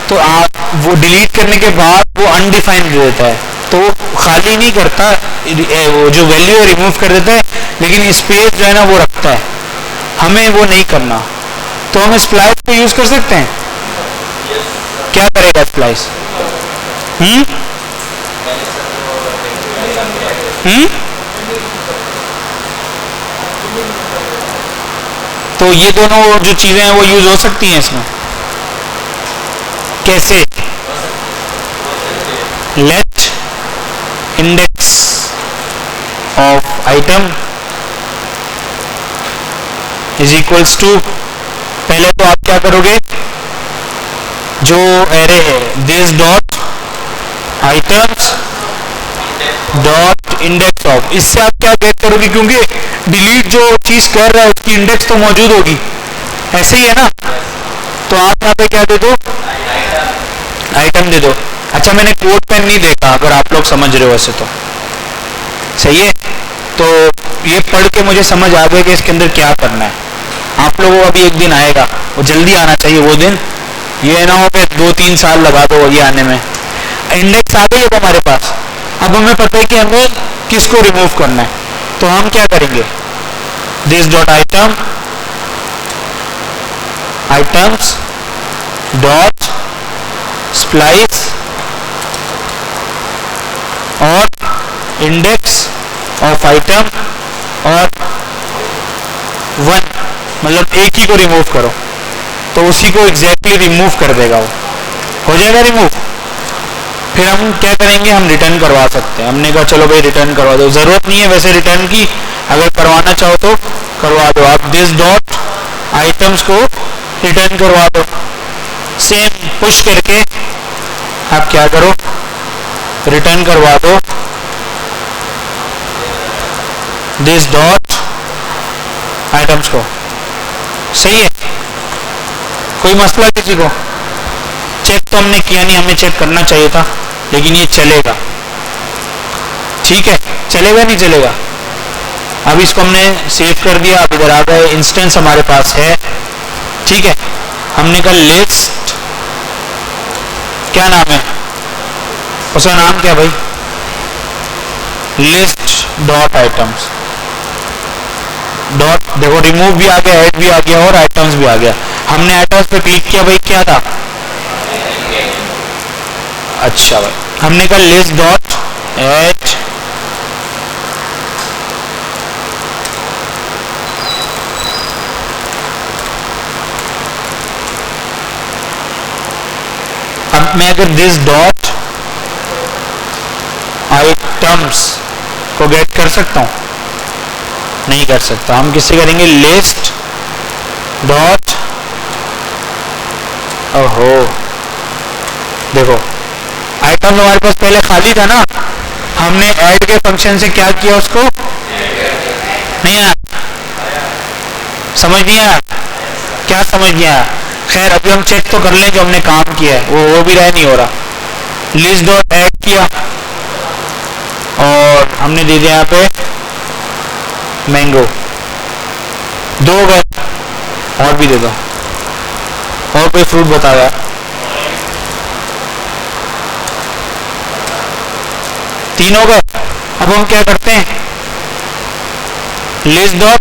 तो आप वो डिलीट करने के बाद वो अनडिफाइंड देता है, तो खाली नहीं करता, वो जो वैल्यू है रिमूव कर देता है, लेकिन स्पेस जो है ना वो रखता है, हमें वो नहीं करना, तो हम स्प्लाइस को यूज कर सकते हैं, क्या करेगा स्प्लाइस, तो ये दोनों जो चीजें हैं वो यूज हो सकती हैं इसमें, कैसे, let index of item is equals to, पहले तो आप क्या करोगे, जो एरे है this dot items dot index of, इससे आप क्या गेट करोगे, क्योंकि डिलीट जो चीज कर रहा है उसकी इंडेक्स तो मौजूद होगी, ऐसे ही है ना। तो आप यहाँ पे क्या दे दो, आइटम दे दो। अच्छा मैंने कोड पेन नहीं देखा, अगर आप लोग समझ रहे हो वैसे तो सही है। तो ये पढ़ के मुझे समझ आ गया कि इसके अंदर क्या करना है। आप लोगों को अभी एक दिन आएगा, वो जल्दी आना चाहिए वो दिन, ये ना हो कि 2-3 साल लगा दो ये आने में। इंडेक्स आ गई है हमारे पास, अब हमें पता है कि हमें किसको रिमूव करना है। तो हम क्या करेंगे, this dot item, items dot splice और इंडेक्स ऑफ आइटम और 1, मतलब एक ही को रिमूव करो तो उसी को एग्जैक्टली रिमूव कर देगा, वो हो जाएगा रिमूव। फिर हम क्या करेंगे, हम रिटर्न करवा सकते हैं। हमने कहा चलो भाई रिटर्न करवा दो, जरूरत नहीं है वैसे रिटर्न की, अगर करवाना चाहो तो करवा दो। आप दिस डॉट आइटम्स को रिटर्न करवा दो, सेम पुश करके आप क्या करो, रिटर्न करवा दो दिस डॉट आइटम्स को। सही है, कोई मसला किसी को? चेक तो हमने किया नहीं, हमें चेक करना चाहिए था, लेकिन ये चलेगा, ठीक है, चलेगा नहीं चलेगा। अब इसको हमने सेव कर दिया, अब इधर आ गए, इंस्टेंस हमारे पास है, ठीक है। हमने कहा लिस्ट, क्या नाम है उसका, नाम क्या भाई, लिस्ट डॉट आइटम्स डॉट, देखो रिमूव भी आ गया, ऐड भी आ गया और आइटम्स भी आ गया। हमने आइटम्स पे क्लिक किया भाई, क्या था, अच्छा भाई हमने कहा लिस्ट डॉट ऐड, अब मैं अगर दिस डॉट आइटम्स को गेट कर सकता हूं, नहीं कर सकता। हम किससे करेंगे, लिस्ट डॉट, ओहो देखो आइटम हमारे पास पहले खाली था ना, हमने ऐड के फंक्शन से क्या किया, उसको नहीं आया, समझ नहीं आया, क्या समझ नहीं आया। खैर अभी हम चेक तो कर लें जो हमने काम किया है, वो भी रह नहीं हो रहा। लिस्ट डॉट ऐड किया और हमने दे दिया यहाँ पे मैंगो, 2 गए, और भी दे दो, और कोई फ्रूट बताया, 3 हो गए। अब हम क्या करते हैं, लिस्ट डॉट,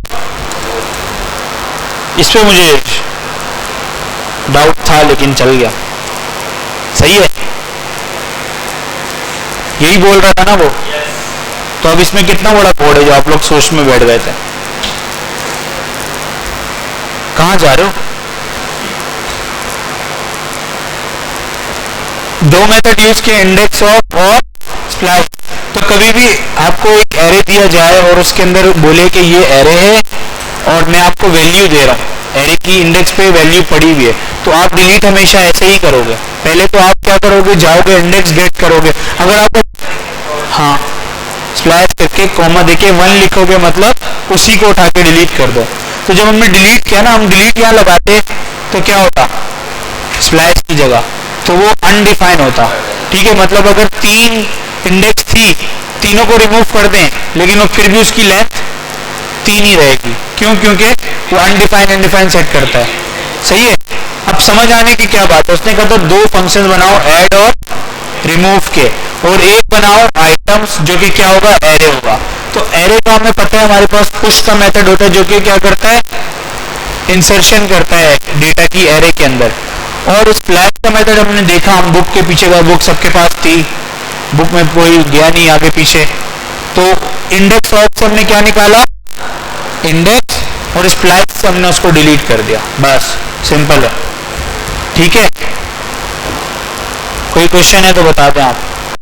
इस पे मुझे डाउट था लेकिन चल गया, सही है, यही बोल रहा था ना वो। तो अब इसमें कितना बड़ा कोड है जो आप लोग सोच में बैठ गए थे, कहां जा रहे हो? 2 मेथड यूज किए, इंडेक्स ऑफ और स्प्लैश। तो कभी भी आपको एक एरे दिया जाए और उसके अंदर बोले कि ये एरे है और मैं आपको वैल्यू दे रहा हूँ, एरे की इंडेक्स पे वैल्यू पड़ी हुई है, तो आप डिलीट हमेशा ऐसे ही करोगे। पहले तो आप क्या करोगे, जाओगे इंडेक्स गेट करोगे, अगर आपको हाँ स्लैश करके कॉमा देके 1 लिखोगे मतलब उसी को उठा के डिलीट कर दो। तो जब हमने डिलीट किया ना, हम डिलीट यहाँ लगाते तो क्या होता, स्लैश की जगह, तो वो अनडिफाइन होता, ठीक है। मतलब अगर 3 इंडेक्स थी, तीनों को रिमूव कर दें लेकिन वो फिर भी उसकी लेंथ 3 ही रहेगी, क्यों, क्योंकि वो अनडिफाइन सेट करता है, सही है। अब समझ आने की क्या बात है, उसने कहा था 2 फंक्शन बनाओ, ऐड और रिमूव के, और एक बनाओ आइटम्स जो कि क्या होगा, एरे होगा। तो एरे का हमें पता है हमारे पास पुश का मेथड होता है जो कि क्या करता है, इंसर्शन करता है डेटा की एरे के अंदर। और स्प्लैश का मेथड हमने देखा, हम बुक के पीछे गए, बुक सबके पास थी, बुक में कोई गया नहीं आगे पीछे, तो इंडेक्स ऑफ से हमने क्या निकाला, इंडेक्स, और स्प्लैश से हमने उसको डिलीट कर दिया, बस सिंपल है, ठीक है। कोई क्वेश्चन है तो बता दें आप।